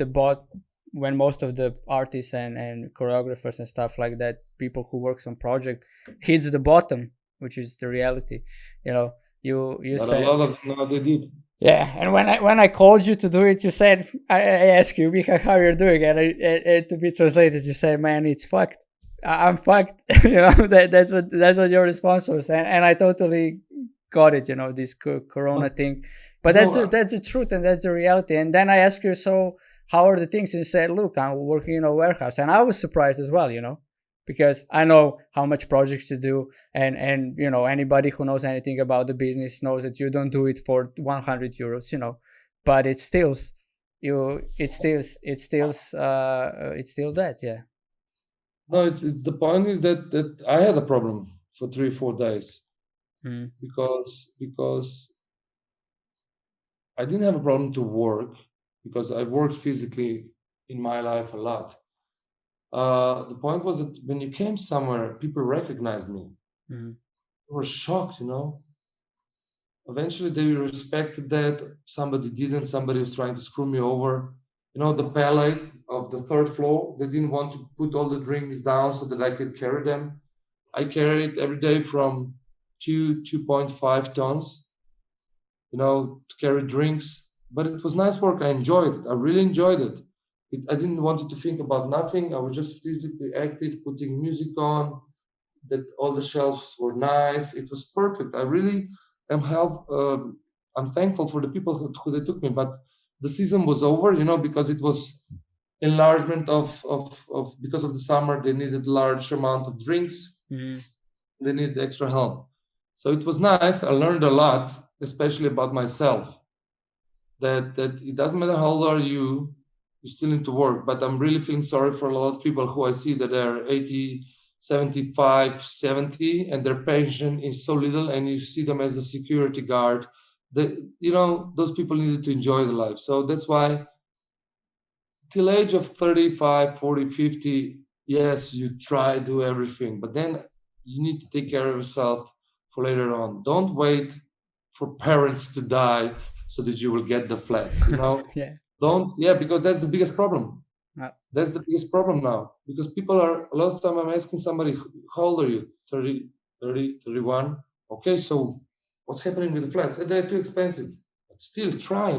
most of the artists and choreographers and stuff like that, people who works on project, hits the bottom, which is the reality, you But said a lot of they did. Yeah, and when I called you to do it, you said, I asked you, Miha, how you're doing, and to be translated, you said, man, it's fucked. I'm fucked. That's what your response was, and I totally got it. This Corona thing, but that's the truth, and that's the reality. And then I asked you, so how are the things? And you said, look, I'm working in a warehouse, and I was surprised as well. Because I know how much projects you do, and anybody who knows anything about the business knows that you don't do it for 100 euros, but it's still that, yeah. No, it's the point is that I had a problem for 3-4 days because I didn't have a problem to work, because I worked physically in my life a lot. The point was that when you came somewhere, people recognized me. They were shocked, Eventually, they respected that. Somebody didn't. Somebody was trying to screw me over. The pallet of the third floor, they didn't want to put all the drinks down so that I could carry them. I carry it every day from 2.5 tons, to carry drinks. But it was nice work. I enjoyed it. I really enjoyed it. I didn't want to think about nothing. I was just physically active, putting music on, that all the shelves were nice. It was perfect. I really am I'm thankful for the people who they took me. But the season was over, because it was enlargement because of the summer, they needed large amount of drinks. They needed extra help. So it was nice. I learned a lot, especially about myself, that it doesn't matter how old are you still need to work. But I'm really feeling sorry for a lot of people who I see that they're 80, 75, 70, and their pension is so little, and you see them as a security guard. Those people needed to enjoy the life. So that's why till age of 35, 40, 50, yes, you try, do everything, but then you need to take care of yourself for later on. Don't wait for parents to die so that you will get the flag, because that's the biggest problem. That's the biggest problem now, because people a lot of time I'm asking somebody, how old are you? 30, 31. Okay, so what's happening with the flats? They're too expensive. But still try,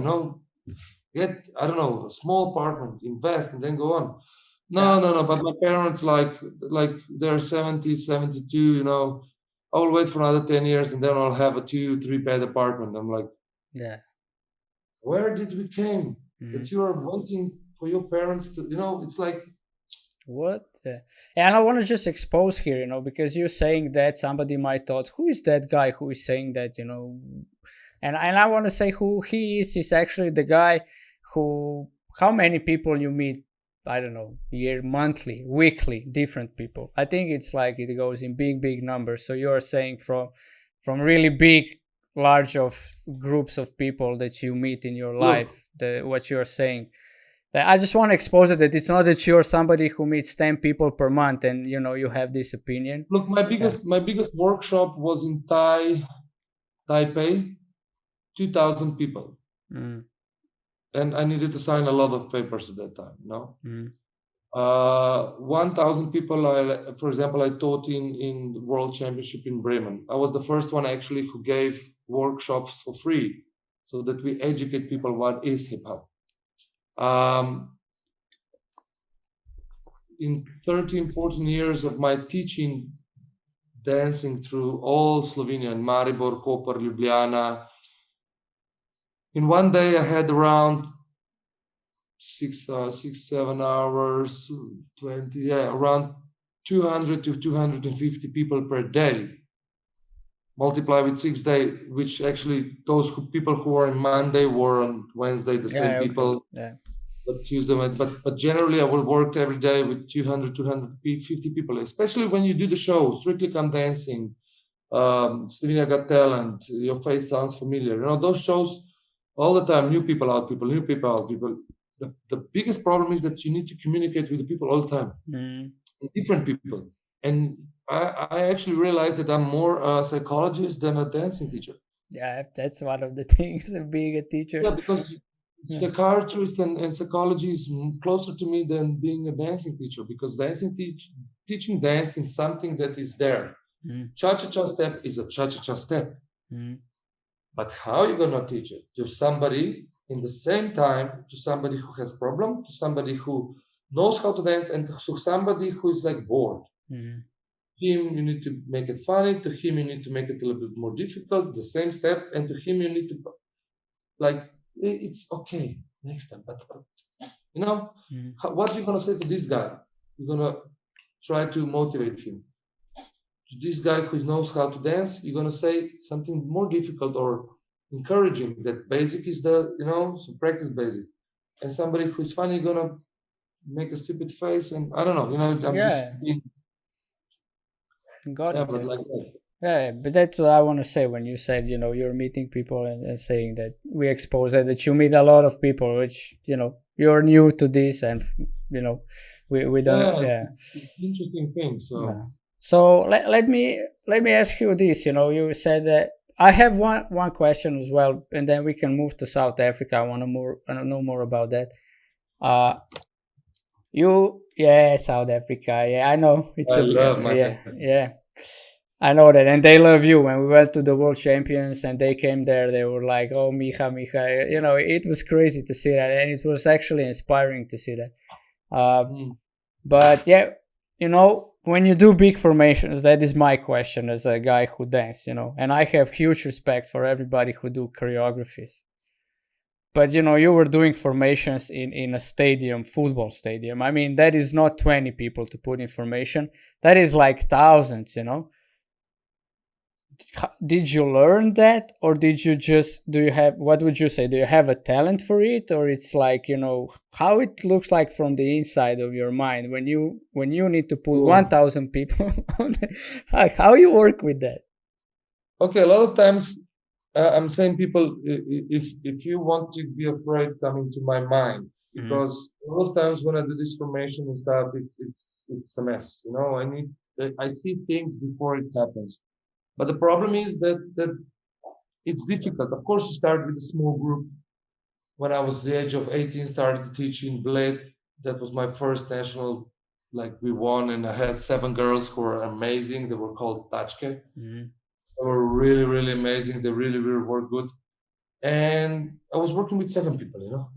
get, I don't know, a small apartment, invest, and then go on. No. But my parents, like they're 70, 72, I will wait for another 10 years and then I'll have a 2-3 bed apartment. I'm like, where did we came? That you are wanting for your parents to, it's like, what? And I want to just expose here, because you're saying that somebody might thought, who is that guy who is saying that, and I want to say who he is actually the guy who, how many people you meet I don't know, year, monthly, weekly, different people. I think it's like it goes in big numbers. So you're saying from really big, large of groups of people that you meet in your life, what you're saying. I just want to expose it that it's not that you're somebody who meets 10 people per month and you have this opinion. Look, my biggest workshop was in Taipei, 2,000 people. And I needed to sign a lot of papers at that time, 1,000 people, for example, I taught in the World Championship in Bremen. I was the first one actually who gave workshops for free so that we educate people what is hip-hop. In 13, 14 years of my teaching, dancing through all Slovenia, in Maribor, Koper, Ljubljana, in one day I had around 7 hours, 20, around 200 to 250 people per day. Multiply with 6 days, which actually those people who were on Monday were on Wednesday, the same people. But Tuesday, but generally I will work every day with 200, 250 people, especially when you do the show, Strictly Come Dancing, Slovenia Got Talent, Your Face Sounds Familiar. Those shows all the time, new people out, people, new people out, people. The biggest problem is that you need to communicate with the people all the time, different people. And I actually realized that I'm more a psychologist than a dancing teacher. Yeah, that's one of the things of being a teacher. Yeah, because psychiatrist and psychology is closer to me than being a dancing teacher, because teaching dancing something that is there. Cha-cha-cha step is a cha-cha-cha step. But how are you going to teach it to somebody in the same time, to somebody who has problem, to somebody who knows how to dance, and to somebody who is like bored? Him, you need to make it funny. To him, you need to make it a little bit more difficult, the same step. And to him, you need to, like, it's okay next time. But, what are you going to say to this guy? You're going to try to motivate him. To this guy who knows how to dance, you're going to say something more difficult or encouraging. That basic is so practice basic. And somebody who's funny, you're going to make a stupid face. And I don't know, I'm just being... Got it. But like that. Yeah, but that's what I want to say when you said, you're meeting people and saying that we expose that you meet a lot of people, which, you're new to this and, we don't... It's an interesting thing, so... Yeah. So let me ask you this. You said that I have one question as well, and then we can move to South Africa. I want to know more about that. South Africa. Yeah, I know. I love my yeah. I know that, and they love you. When we went to the World Champions and they came there, they were like, "Oh, Miha." It was crazy to see that, and it was actually inspiring to see that. But yeah, when you do big formations, that is my question as a guy who dances, and I have huge respect for everybody who do choreographies. But, you were doing formations in a stadium, football stadium. I mean, that is not 20 people to put in formation. That is like thousands, Did you learn that? Or did you what would you say? Do you have a talent for it? Or it's like, how it looks like from the inside of your mind when you need to put 1,000 people on how you work with that? Okay, a lot of times I'm saying people, if you want to be afraid, come into my mind, because a lot of times when I do this formation and stuff, it's a mess. I see things before it happens. But the problem is that it's difficult. Of course, you start with a small group. When I was the age of 18, started to teach in Bled. That was my first national, we won, and I had 7 girls who were amazing. They were called Tachke. They were really, really amazing. They really, really were good. And I was working with 7 people,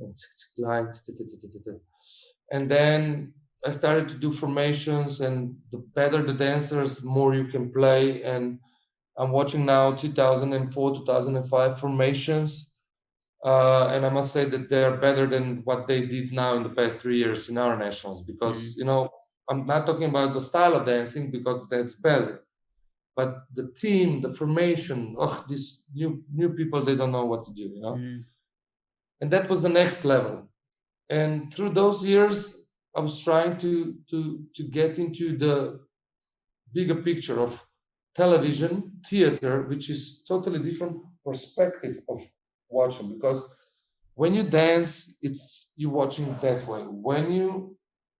and then I started to do formations, and the better the dancers, the more you can play. And I'm watching now 2004, 2005 formations. And I must say that they are better than what they did now in the past 3 years in our nationals, because, I'm not talking about the style of dancing, because that's better. But the theme, the formation, these new people, they don't know what to do, And that was the next level. And through those years, I was trying to get into the bigger picture of television, theater, which is totally different perspective of watching. Because when you dance, it's you watching that way. When you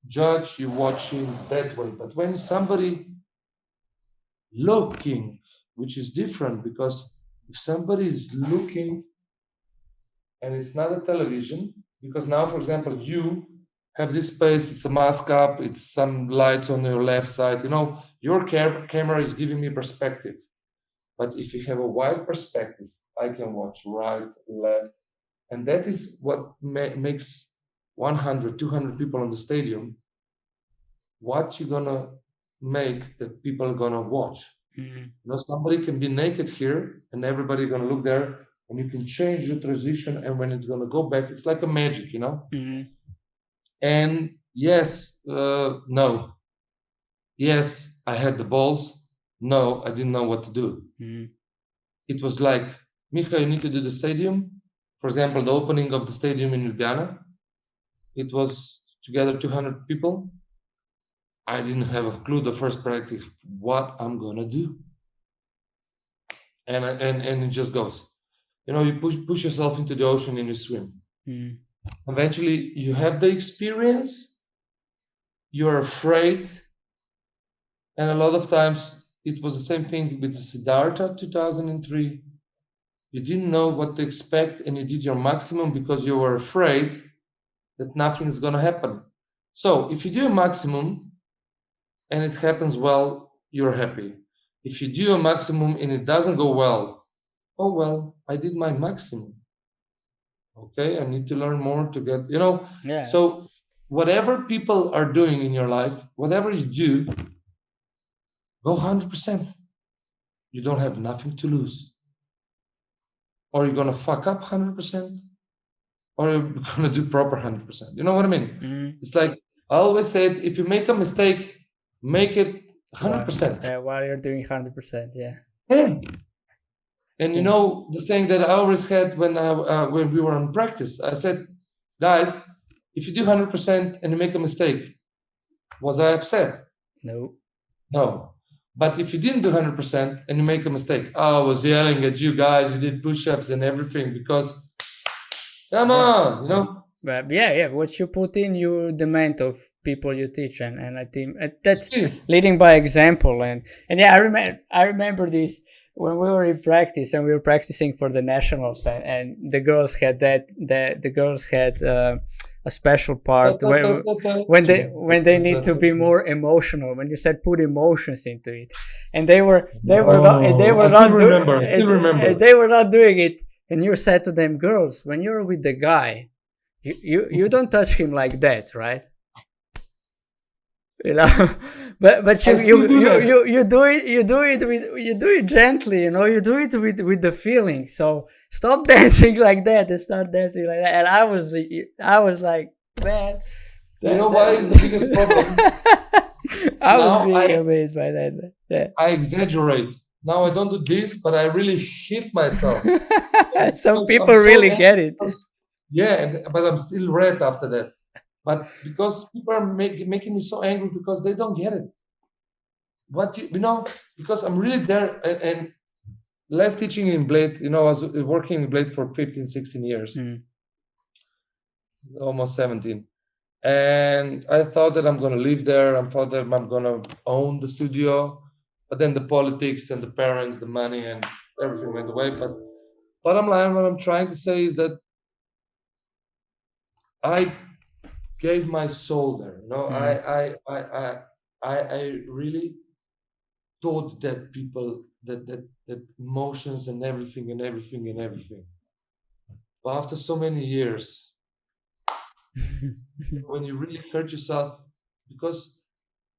judge, you watching that way. But when somebody looking, which is different, because if somebody is looking and it's not a television, because now, for example, you have this space, it's a mask up, it's some lights on your left side, your camera is giving me perspective. But if you have a wide perspective, I can watch right, left, and that is what makes 100, 200 people on the stadium. What you're gonna make that people are gonna watch. Somebody can be naked here and everybody gonna look there, and you can change the transition, and when it's gonna go back, it's like a magic, And yes, no. Yes, I had the balls. No, I didn't know what to do. It was like, Miha, you need to do the stadium. For example, the opening of the stadium in Ljubljana, it was together 200 people. I didn't have a clue the first practice what I'm gonna do, and it just goes. You push yourself into the ocean and you swim. Eventually, you have the experience. You're afraid, and a lot of times it was the same thing with the Siddhartha 2003. You didn't know what to expect, and you did your maximum because you were afraid that nothing's gonna happen. So if you do a maximum and it happens well, you're happy. If you do a maximum and it doesn't go well, oh well, I did my maximum. Okay, I need to learn more to get, Yeah. So whatever people are doing in your life, whatever you do, go 100%. You don't have nothing to lose. Or you're gonna fuck up 100%, or you're gonna do proper 100%. You know what I mean? It's like I always said, if you make a mistake, make it 100%. Yeah, while you're doing 100%, yeah. Yeah. And the saying that I always had when we were on practice, I said, guys, if you do 100% and you make a mistake, was I upset? No. But if you didn't do 100% and you make a mistake, I was yelling at you guys, you did push-ups and everything, because come on, But yeah, what you put in, you demand of people you teach, and I think that's leading by example. And yeah, I remember this when we were in practice and we were practicing for the nationals, and the girls had the girls had a special part when they need to be more emotional. When you said put emotions into it, and they were not doing it, and you said to them, girls, when you're with the guy, you don't touch him like that, right? But you do it gently, you do it with the feeling. So stop dancing like that and start dancing like that. And I was like, man, why is the biggest problem? I was really amazed by that. Yeah. I exaggerate. Now I don't do this, but I really hit myself. Some people really get it. Yeah, but I'm still red after that. But because people are making me so angry because they don't get it. Because I'm really there, and less teaching in Blade, I was working in Blade for 15, 16 years, almost 17. And I thought that I'm going to live there. I thought that I'm going to own the studio. But then the politics and the parents, the money and everything went away. But bottom line, what I'm trying to say is that I gave my soul there. I really taught that people that emotions and everything. But after so many years, when you really hurt yourself, because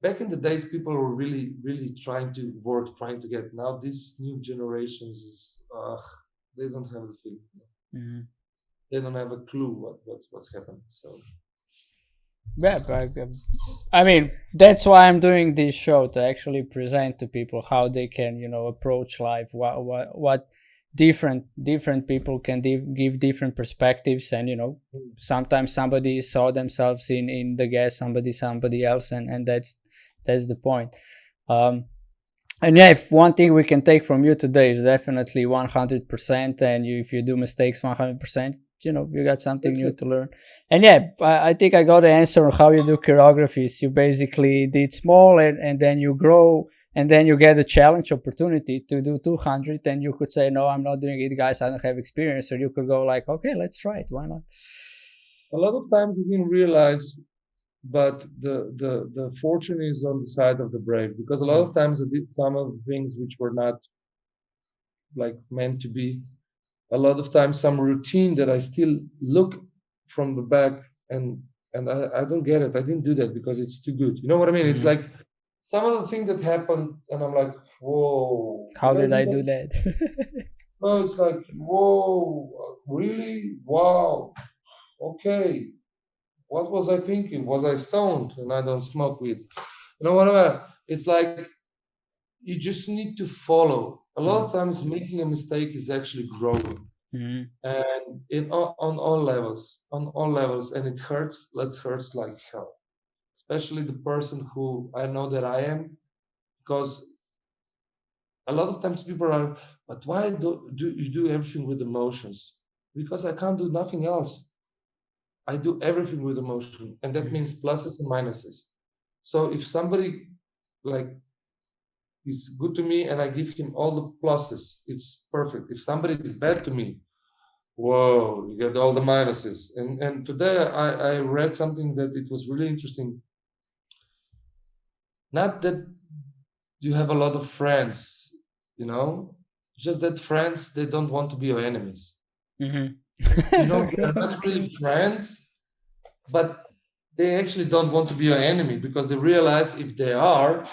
back in the days, people were really, really trying to work, trying to get. Now these new generations they don't have the feeling. They don't have a clue what's happening. So. Yeah, but I mean, that's why I'm doing this show, to actually present to people how they can, approach life, what different people can give different perspectives, and sometimes somebody saw themselves in the guest, somebody else, and that's the point. And yeah, if one thing we can take from you today is definitely 100%, and if you do mistakes 100%, you got something new to learn. And yeah, I think I got the answer on how you do choreographies. You basically did small, and then you grow, and then you get a challenge opportunity to do 200, and you could say, no, I'm not doing it, guys, I don't have experience. Or you could go like, okay, let's try it, why not? A lot of times I didn't realize, but the fortune is on the side of the brave, because a lot of times I did some of the things which were not like meant to be. A lot of times some routine that I still look from the back, and I don't get it. I didn't do that because it's too good. You know what I mean? It's like some of the things that happened, and I'm like, whoa. How did I do that? No, it's like, whoa, really? Wow. Okay. What was I thinking? Was I stoned? And I don't smoke weed. You know what I mean? It's like you just need to follow. A lot of times making a mistake is actually growing. And on all levels, and it hurts. It hurts like hell, especially the person who I know that I am, because a lot of times people are, but why do you do everything with emotions? Because I can't do nothing else. I do everything with emotion, and that means pluses and minuses. So if somebody like is good to me and I give him all the pluses, it's perfect. If somebody is bad to me, whoa, you get all the minuses. And today I read something that it was really interesting. Not that you have a lot of friends, just that friends, they don't want to be your enemies. They're not really friends, but they actually don't want to be your enemy, because they realize if they are,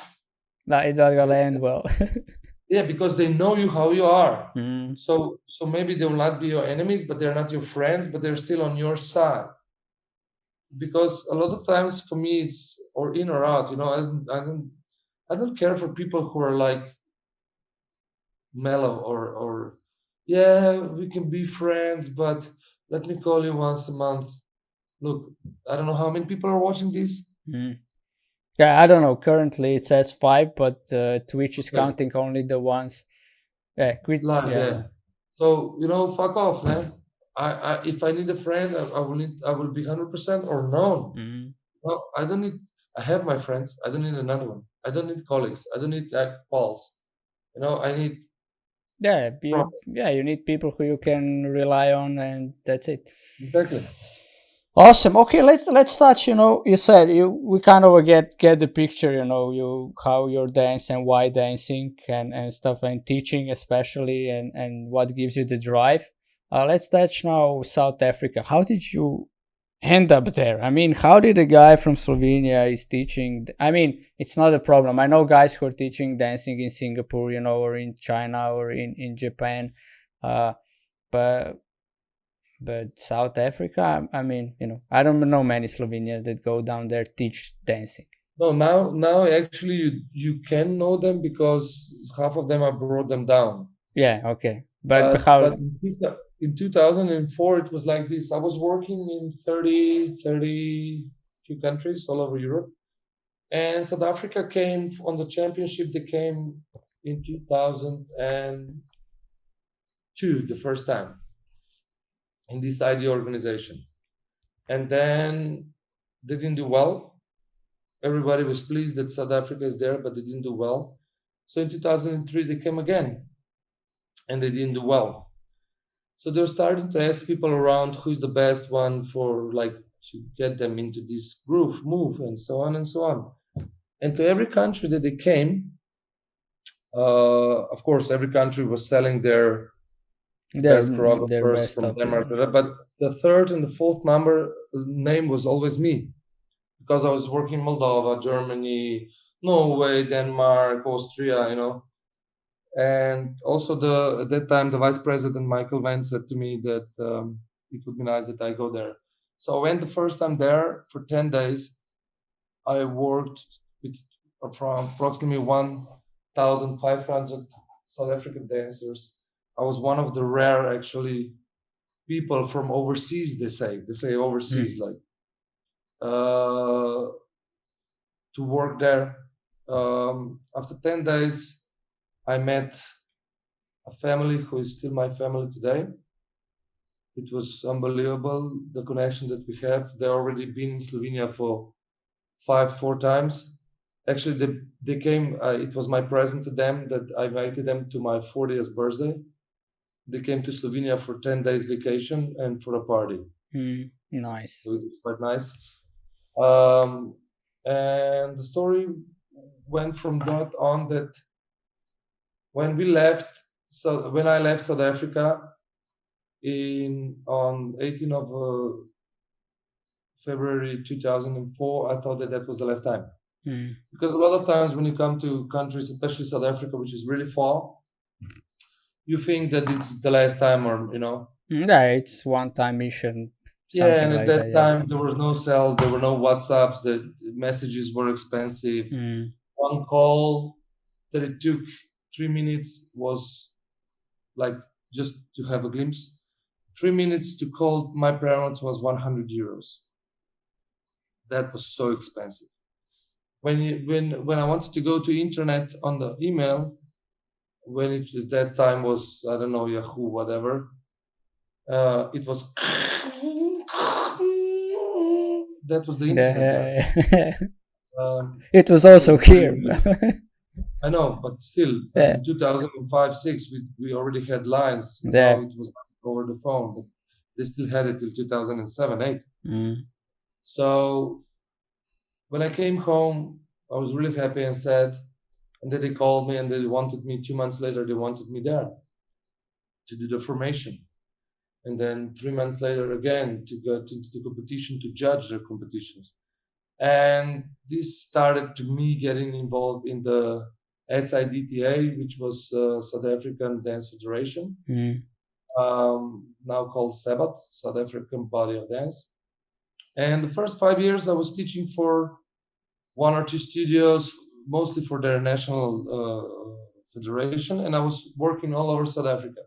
that it's not gonna end well. Yeah, because they know you how you are. So maybe they will not be your enemies, but they're not your friends, but they're still on your side. Because a lot of times for me it's or in or out, I don't care for people who are like mellow or yeah, we can be friends, but let me call you once a month. Look, I don't know how many people are watching this. Yeah, I don't know. Currently it says 5, but Twitch is counting only the ones. Yeah, quit. Live, yeah. So fuck off, man. I if I need a friend, I will be 100% or no. No, I don't need. I have my friends. I don't need another one. I don't need colleagues. I don't need calls. I need. You need people who you can rely on, and that's it. Exactly. Awesome. Okay, let's touch. You said we kind of get the picture. How you're dancing, why dancing, and stuff, and teaching especially, and what gives you the drive. Let's touch now South Africa. How did you end up there? I mean, how did a guy from Slovenia is teaching? I mean, it's not a problem. I know guys who are teaching dancing in Singapore, or in China or in Japan, but South Africa, I mean, I don't know many Slovenians that go down there teach dancing. No, now actually you can know them, because half of them I brought them down. Yeah, okay. But how? But in 2004 it was like this. I was working in 32 countries all over Europe, and South Africa came on the championship. They came in 2002 the first time in this ID organization, and then they didn't do well. Everybody was pleased that South Africa is there, but they didn't do well. So in 2003 they came again, and they didn't do well. So they're starting to ask people around who's the best one for to get them into this groove, move, and so on and so on. And to every country that they came, of course, every country was selling their best choreographers from Denmark. But the third and the fourth name was always me, because I was working in Moldova, Germany, Norway, Denmark, Austria, And also at that time, the vice president, Michael Vance, said to me that it would be nice that I go there. So I went the first time there for 10 days. I worked with approximately 1,500 South African dancers. I was one of the rare actually people from overseas. They say overseas, like to work there. After 10 days, I met a family who is still my family today. It was unbelievable, the connection that we have. They already been in Slovenia for 4 times. Actually, they came, it was my present to them that I invited them to my 40th birthday. They came to Slovenia for 10 days vacation and for a party. Nice. So it was quite nice. And the story went from that on that when we left, so when I left South Africa on 18th of February 2004, I thought that was the last time. Because a lot of times when you come to countries, especially South Africa, which is really far, you think that it's the last time, or yeah, it's one-time mission. Yeah, and at that time there was no cell, there were no WhatsApps, the messages were expensive. One call that it took 3 minutes was like, just to have a glimpse, 3 minutes to call my parents was 100 euros. That was so expensive. When I wanted to go to internet on the email, when it at that time was, I don't know, Yahoo, whatever, it was that was the internet. It was also here. I know, but still, in 2005-6, we already had lines. Now it was over the phone, but they still had it till 2007-8. So when I came home, I was really happy and sad. And then they called me and they wanted me 2 months later. They wanted me there to do the formation. And then 3 months later again to go to the competition, to judge the competitions. And this started to me getting involved in the SIDTA, which was South African Dance Federation, now called SABAT, South African Body of Dance. And the first 5 years I was teaching for 1 or 2 studios, mostly for their national federation. And I was working all over South Africa,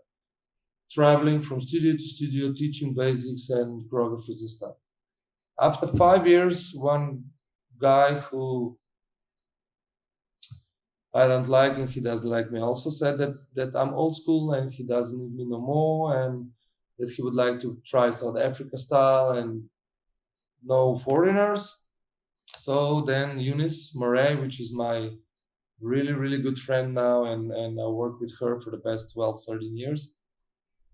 traveling from studio to studio, teaching basics and choreographies and stuff. After 5 years, one guy who I don't like and he doesn't like me also said that I'm old school and he doesn't need me no more, and that he would like to try South Africa style and no foreigners. So then Eunice Murray, which is my really, really good friend now, and I work with her for the past 12, 13 years,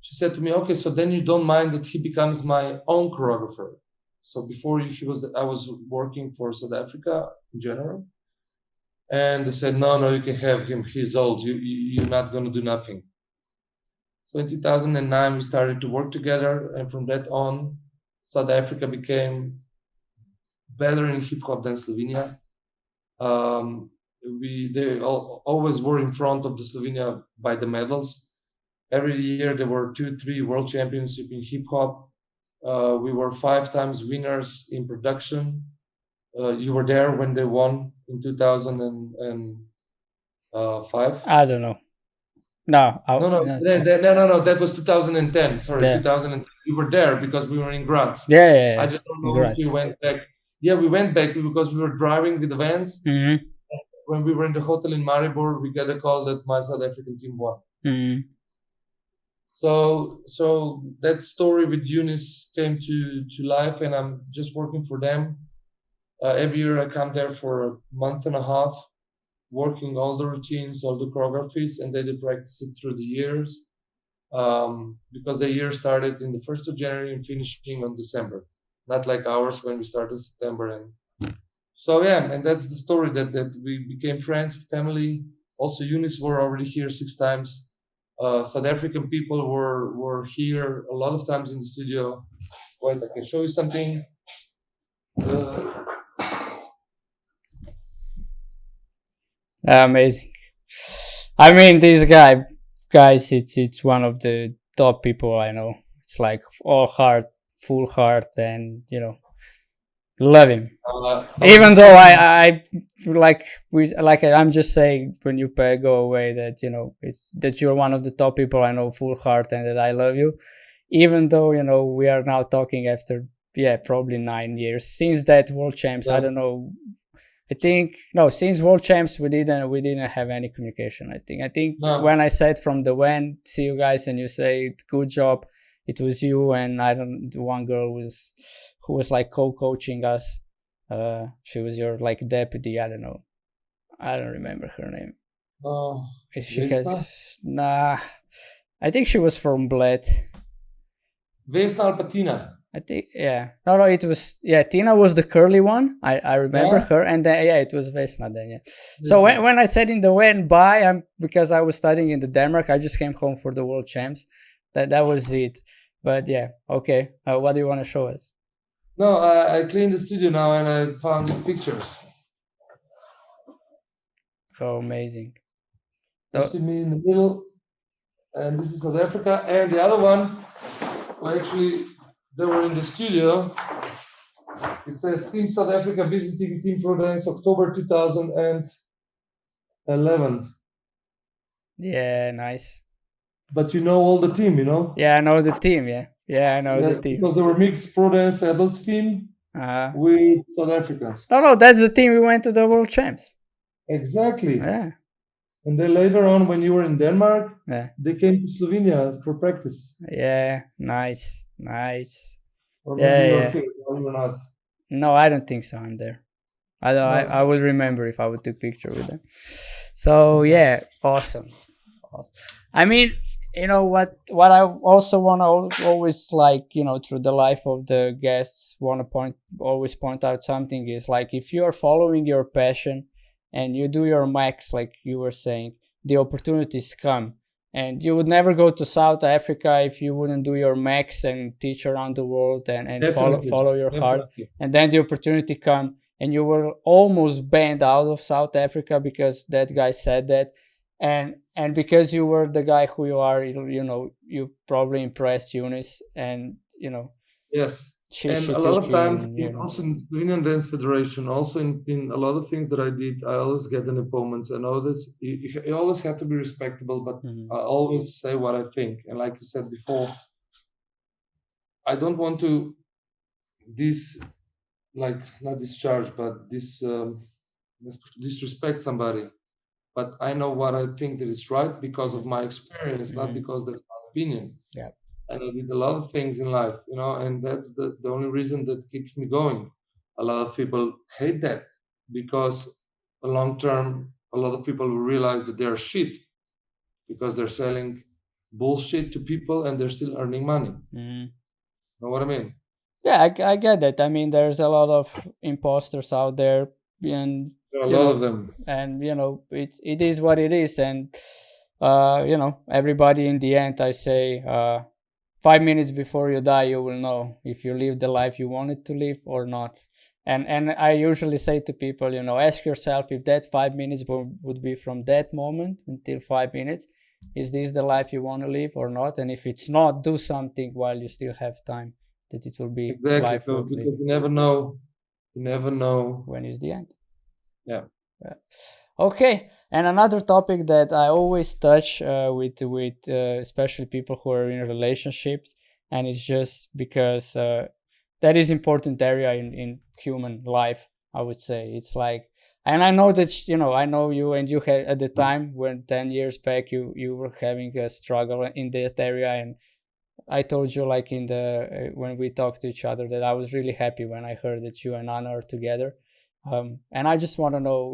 she said to me, okay, so then you don't mind that he becomes my own choreographer. So before I was working for South Africa in general. And they said, no, you can have him. He's old. You're not going to do nothing. So in 2009, we started to work together. And from that on, South Africa became better in hip hop than Slovenia. They always were in front of the Slovenia by the medals. Every year there were 2-3 world championships in hip hop. We were 5 times winners in production. You were there when they won in 2005. I don't know. No. No. That was 2010. Sorry, 2010. You were there because we were in Graz. Yeah. I just don't know if we went back. Yeah, we went back because we were driving with the vans. When we were in the hotel in Maribor, we got a call that my South African team won. So that story with Eunice came to life, and I'm just working for them. Every year I come there for a month and a half, working all the routines, all the choreographies, and then they practice it through the years. Because the year started in the 1st of January and finishing on December, not like ours when we started September. And so and that's the story that we became friends, family. Also, Eunice were already here 6 times. South African people were here a lot of times in the studio. Wait, I can show you something. Amazing. I mean, this guys, it's one of the top people I know. It's like all heart, full heart, and Love him. Even though I I'm just saying when you go away that it's that you're one of the top people I know full heart and that I love you. Even though we are now talking after probably 9 years since that World Champs. I don't know. I think no, since World Champs we didn't have any communication. I think No. when I said from the when see you guys and you say good job, it was you and one girl who was like co-coaching us. She was your like deputy. I don't remember her name. Oh, Nah, I think she was from Bled. Vesna Alpatina. I think no, it was Tina was the curly one. I remember her, and then it was Vesna then. So when I said in the when bye, because I was studying in Denmark, I just came home for the World Champs. That was it. But okay. What do you want to show us? No, I cleaned the studio now and I found these pictures. Oh, amazing. You see me in the middle, and this is South Africa, and the other one, well, actually, they were in the studio. It says Team South Africa visiting Team Prudence, October 2011. Yeah, nice. But you know all the team, Yeah, I know the team. Yeah, I know the team. Because they were mixed Prudence adults team with South Africans. No, that's the team we went to the World Champs. Exactly. Yeah. And then later on, when you were in Denmark, they came to Slovenia for practice. Yeah, nice. Or maybe you're here, or you're not. No, I don't think so. I'm there. I will remember if I would take picture with them. So awesome. I mean, what I also want to always through the life of the guests want to always point out something is like if you are following your passion and you do your max, like you were saying, the opportunities come. And you would never go to South Africa if you wouldn't do your max and teach around the world and follow your heart. And then the opportunity come and you were almost banned out of South Africa because that guy said that. And because you were the guy who you are, you probably impressed Eunice and, Yes. She a lot of times, also in Slovenian Dance Federation, also in a lot of things that I did, I always get an opponent. I know that you always have to be respectable, but I always say what I think. And like you said before, I don't want to not discharge, but disrespect somebody. But I know what I think that is right because of my experience, not because that's my opinion. Yeah. And I did a lot of things in life, and that's the only reason that keeps me going. A lot of people hate that because long term, a lot of people will realize that they're shit because they're selling bullshit to people and they're still earning money. Know what I mean? Yeah, I get that. I mean, there's a lot of imposters out there, and there are a lot of them. And it is what it is, and everybody in the end, I say, 5 minutes before you die, you will know if you live the life you wanted to live or not. And I usually say to people, ask yourself if that 5 minutes would be from that moment until 5 minutes. Is this the life you want to live or not? And if it's not, do something while you still have time that it will be life worth living. Because you never know when is the end. Yeah. Okay. And another topic that I always touch with especially people who are in relationships, and it's just because that is important area in human life, I would say. It's like, and I know that I know you, and you had at the time when 10 years back you were having a struggle in that area, and I told you like in the when we talked to each other that I was really happy when I heard that you and Anna are together, and I just want to know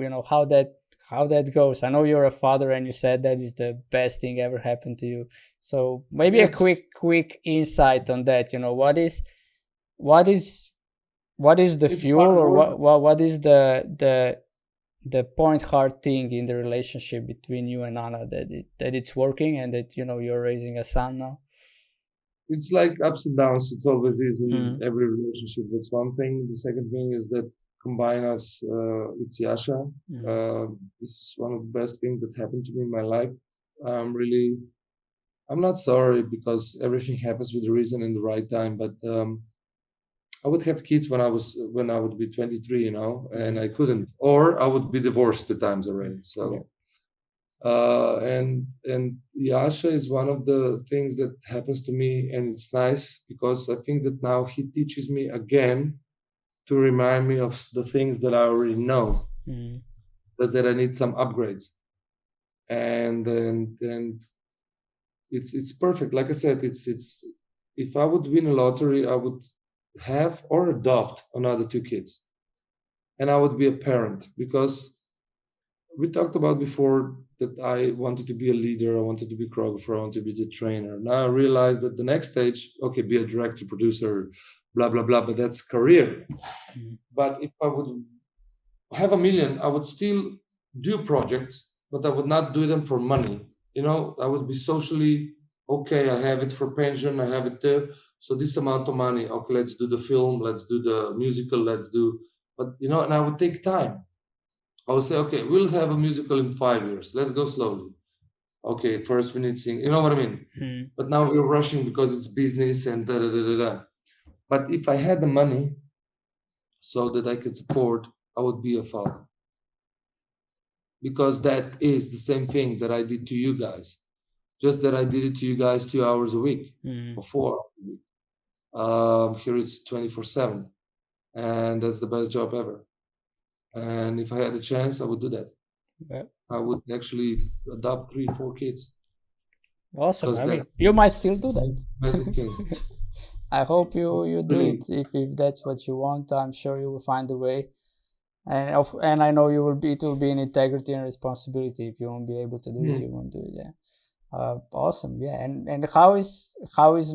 how that goes. I know you're a father and you said that is the best thing ever happened to you. So maybe a quick insight on that. What is the fuel, or what is the point hard thing in the relationship between you and Anna that it's working and that you're raising a son now? It's like ups and downs. It always is in every relationship. That's one thing. The second thing is that combine us, it's Yasha. This is one of the best things that happened to me in my life. I'm not sorry because everything happens with a reason and the right time, but I would have kids when I would be 23, and I couldn't, or I would be divorced 2 times already. So, and Yasha is one of the things that happens to me, and it's nice because I think that now he teaches me again to remind me of the things that I already know, just that I need some upgrades, and it's perfect. Like I said, it's if I would win a lottery, I would have or adopt another 2 kids, and I would be a parent, because we talked about before that I wanted to be a leader, I wanted to be choreographer, I wanted to be the trainer. Now I realized that the next stage, okay, be a director, producer, blah blah blah, but that's career. But if I would have a million, I would still do projects, but I would not do them for money. I would be socially okay. I have it for pension, I have it there. So this amount of money, okay, let's do the film, let's do the musical, but and I would take time. I would say, okay, we'll have a musical in 5 years. Let's go slowly. Okay, first we need to sing. You know what I mean? But now we're rushing because it's business and da da da da da. But if I had the money so that I could support, I would be a father. Because that is the same thing that I did to you guys. Just that I did it to you guys 2 hours a week or 4 hours a week. Here it's 24/7. And that's the best job ever. And if I had a chance, I would do that. Yeah. I would actually adopt 3, 4 kids. Awesome. I mean, you might still do that. I hope you do it if that's what you want. I'm sure you will find a way. And I know it will be in integrity and responsibility. If you won't be able to do it, you won't do it. Yeah. Awesome. Yeah. And how is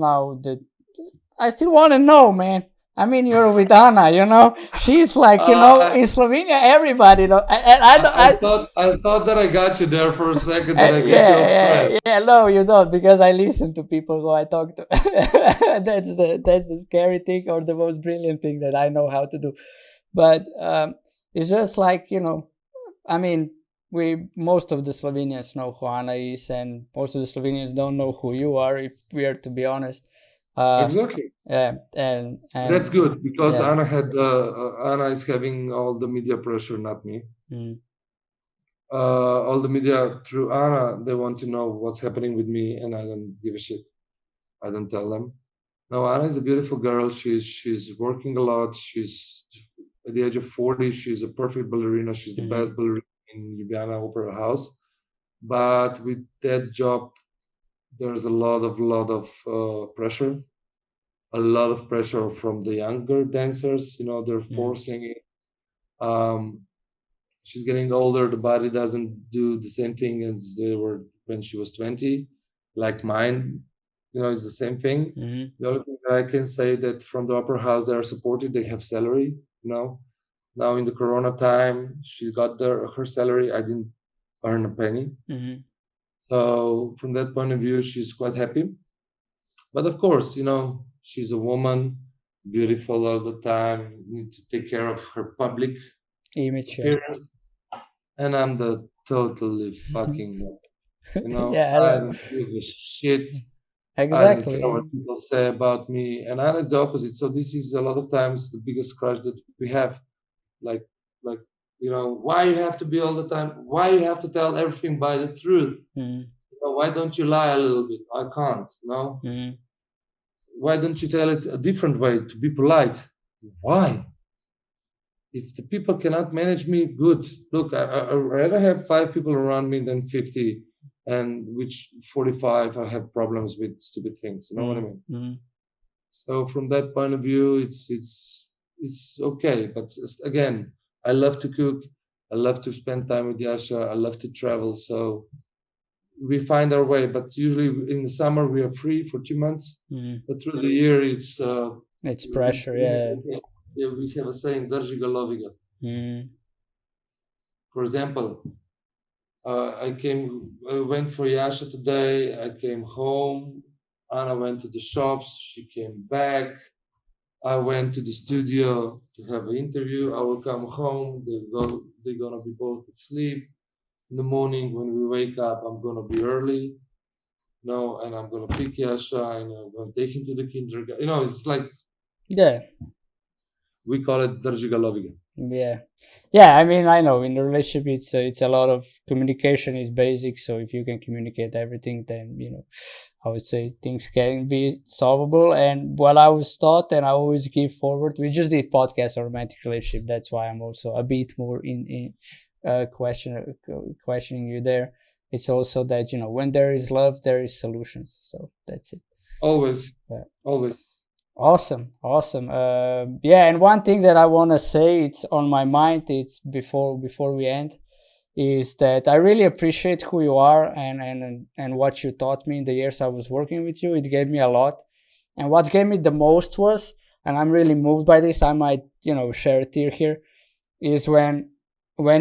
now I still want to know, man. I mean, you're with Anna, she's like, in Slovenia, everybody. I thought that I got you there for a second. That I get you. Yeah. No, you don't, because I listen to people who I talk to. That's the scary thing, or the most brilliant thing that I know how to do. But it's just like, I mean, most of the Slovenians know who Anna is, and most of the Slovenians don't know who you are, if we are to be honest. Exactly. Yeah, and that's good, because Anna is having all the media pressure, not me. All the media through Anna, they want to know what's happening with me, and I don't give a shit. I don't tell them. No, Anna is a beautiful girl. She's working a lot. She's at the age of 40. She's a perfect ballerina. She's the best ballerina in Ljubljana Opera House. But with that job, there's a lot of pressure. A lot of pressure from the younger dancers. They're forcing it. She's getting older. The body doesn't do the same thing as they were when she was 20, like mine. It's the same thing. The only thing that I can say, that from the opera house, they are supported. They have salary. Now in the Corona time, she got her salary. I didn't earn a penny. So from that point of view, she's quite happy. But of course, she's a woman, beautiful all the time, need to take care of her public image appearance. And I'm the totally fucking, I don't give a shit. Exactly. I don't care what people say about me. And Anna is the opposite. So this is a lot of times the biggest crush that we have. Like, why you have to be all the time? Why you have to tell everything by the truth? Why don't you lie a little bit? I can't, no? Why don't you tell it a different way to be polite? Why? If the people cannot manage me, good. Look, I'd rather have 5 people around me than 50, and which 45 I have problems with stupid things. You know what I mean? So from that point of view, it's okay. But again, I love to cook. I love to spend time with Yasha. I love to travel. So we find our way. But usually in the summer we are free for 2 months. But through the year it's pressure. Yeah, we have a saying, drži ga, lovi ga. For example, I went for Yasha today. I came home. Anna went to the shops. She came back. I went to the studio to have an interview. I will come home. They're gonna be both asleep. In the morning when we wake up, I'm gonna be early. And I'm gonna pick Yasha, and I'm gonna take him to the kindergarten. It's like, yeah. we call it drži ga lovi ga. Yeah, I mean, I know in a relationship it's a lot of communication is basic, so if you can communicate everything, then I would say things can be solvable. And what I was taught, and I always give forward, we just did podcast on romantic relationship, that's why I'm also a bit more in questioning you there. It's also that when there is love, there is solutions, so that's it. Always. Awesome. Yeah, and one thing that I want to say, it's on my mind, it's before we end, is that I really appreciate who you are and what you taught me in the years I was working with you. It gave me a lot, and what gave me the most was, and I'm really moved by this, I might share a tear here, is when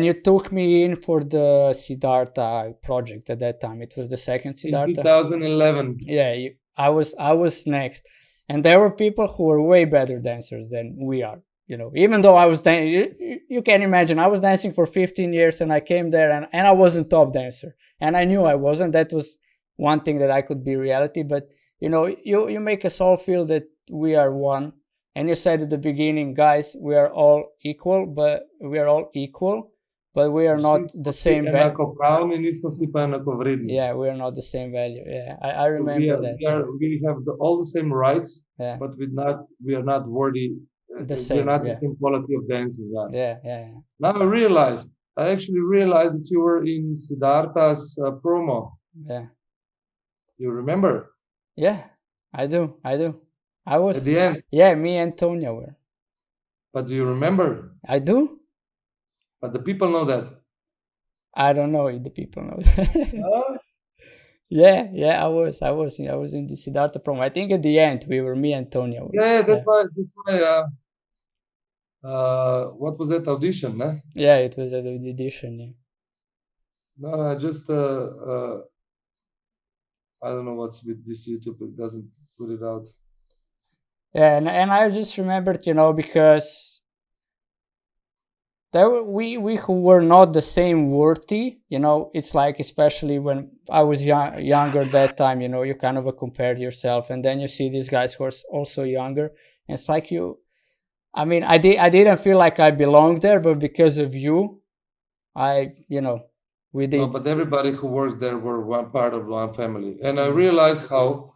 you took me in for the Siddhartha project. At that time it was the second Siddhartha in 2011. Yeah, I was next. And there were people who were way better dancers than we are, even though I was you can imagine, I was dancing for 15 years and I came there and I wasn't top dancer. And I knew I wasn't. That was one thing that I could be reality. But, you make us all feel that we are one. And you said at the beginning, guys, we are all equal, but we are not the same value. Yeah, we are not the same value. Yeah, I remember that. We have all the same rights, but we are not worthy. The same, we're not the same quality of dancing. Yeah. Now I actually realized that you were in Siddhartha's promo. Yeah. You remember? Yeah, I do. I was at the end. Yeah, me and Tonya were. But do you remember? I do. But the people know that. I don't know if the people know that. Yeah, I was in the Siddhartha promo. I think at the end we were me and Tonya. Yeah, that's why. What was that audition? Nah? Yeah, it was an audition. Yeah. No, just I don't know what's with this YouTube. It doesn't put it out. Yeah, and I just remembered, because there were we who were not the same worthy, it's like, especially when I was younger that time, you kind of compared yourself, and then you see these guys who are also younger, and it's like I didn't feel like I belonged there, but because of you, we did. No, but everybody who works there were one part of one family, and I realized how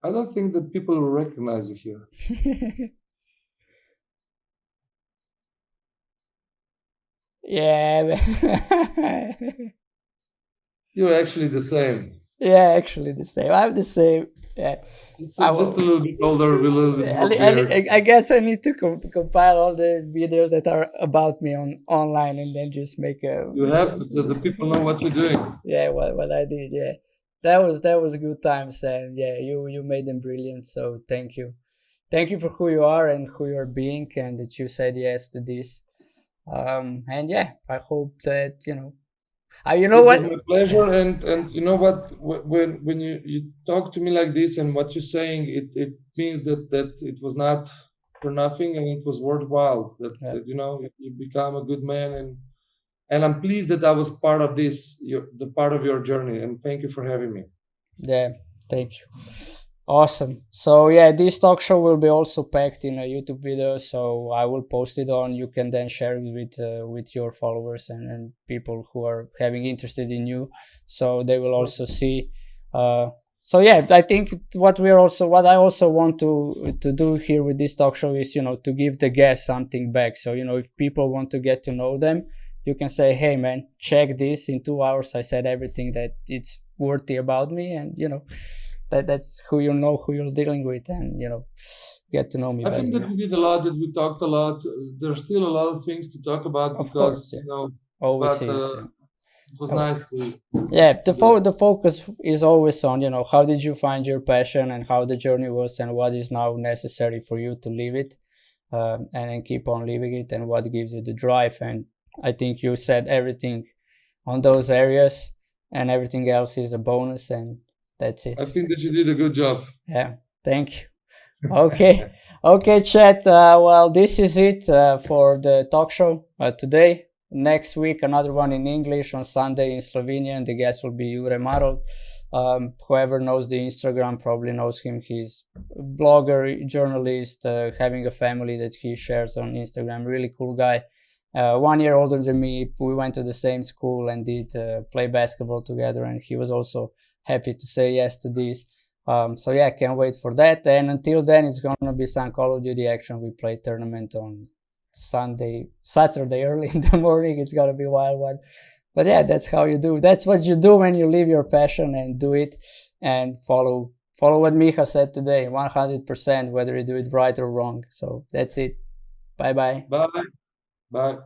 I don't think that people will recognize you here. Yeah. You're actually the same. Yeah, actually the same. I'm the same. Yeah. Just a little bit older, a little bit more I guess I need to compile all the videos that are about me online, and then just make a. You have to, the people know what you're doing. Yeah, what I did. Yeah, that was good times, and yeah, you made them brilliant. So thank you for who you are and who you're being, and that you said yes to this. And yeah, I hope that you know what? It's my pleasure, and you know what? When you talk to me like this, and what you're saying, it means that it was not for nothing, and it was worthwhile. That you become a good man, and I'm pleased that I was part of this, the part of your journey, and thank you for having me. Yeah, thank you. Awesome. So yeah, this talk show will be also packed in a YouTube video, so I will post it on. You can then share it with your followers and people who are having interested in you, so they will also see. So yeah, I think what I also want to do here with this talk show is to give the guests something back. So if people want to get to know them, you can say, hey man, check this. In 2 hours I said everything that it's worthy about me, and that's who who you're dealing with, and get to know me. I think that we did a lot, that we talked a lot. There's still a lot of things to talk about, of because course, always but it was nice to. Yeah, the focus is always on how did you find your passion, and how the journey was, and what is now necessary for you to live it, and keep on living it, and what gives you the drive. And I think you said everything on those areas, and everything else is a bonus, and that's it. I think that you did a good job. Yeah, thank you. Okay, chat. Well, this is it for the talk show today. Next week, another one in English on Sunday in Slovenian. The guest will be Jure Marold. Whoever knows the Instagram probably knows him. He's a blogger, journalist, having a family that he shares on Instagram. Really cool guy. 1 year older than me. We went to the same school and did play basketball together, and he was also happy to say yes to this. So yeah, can't wait for that. And until then, it's gonna be some Call of Duty action. We play tournament on Saturday early in the morning. It's gonna be a wild one. But yeah, that's how you do. That's what you do when you live your passion and do it, and follow what Miha said today, 100%, whether you do it right or wrong. So that's it. Bye-bye. Bye. Bye.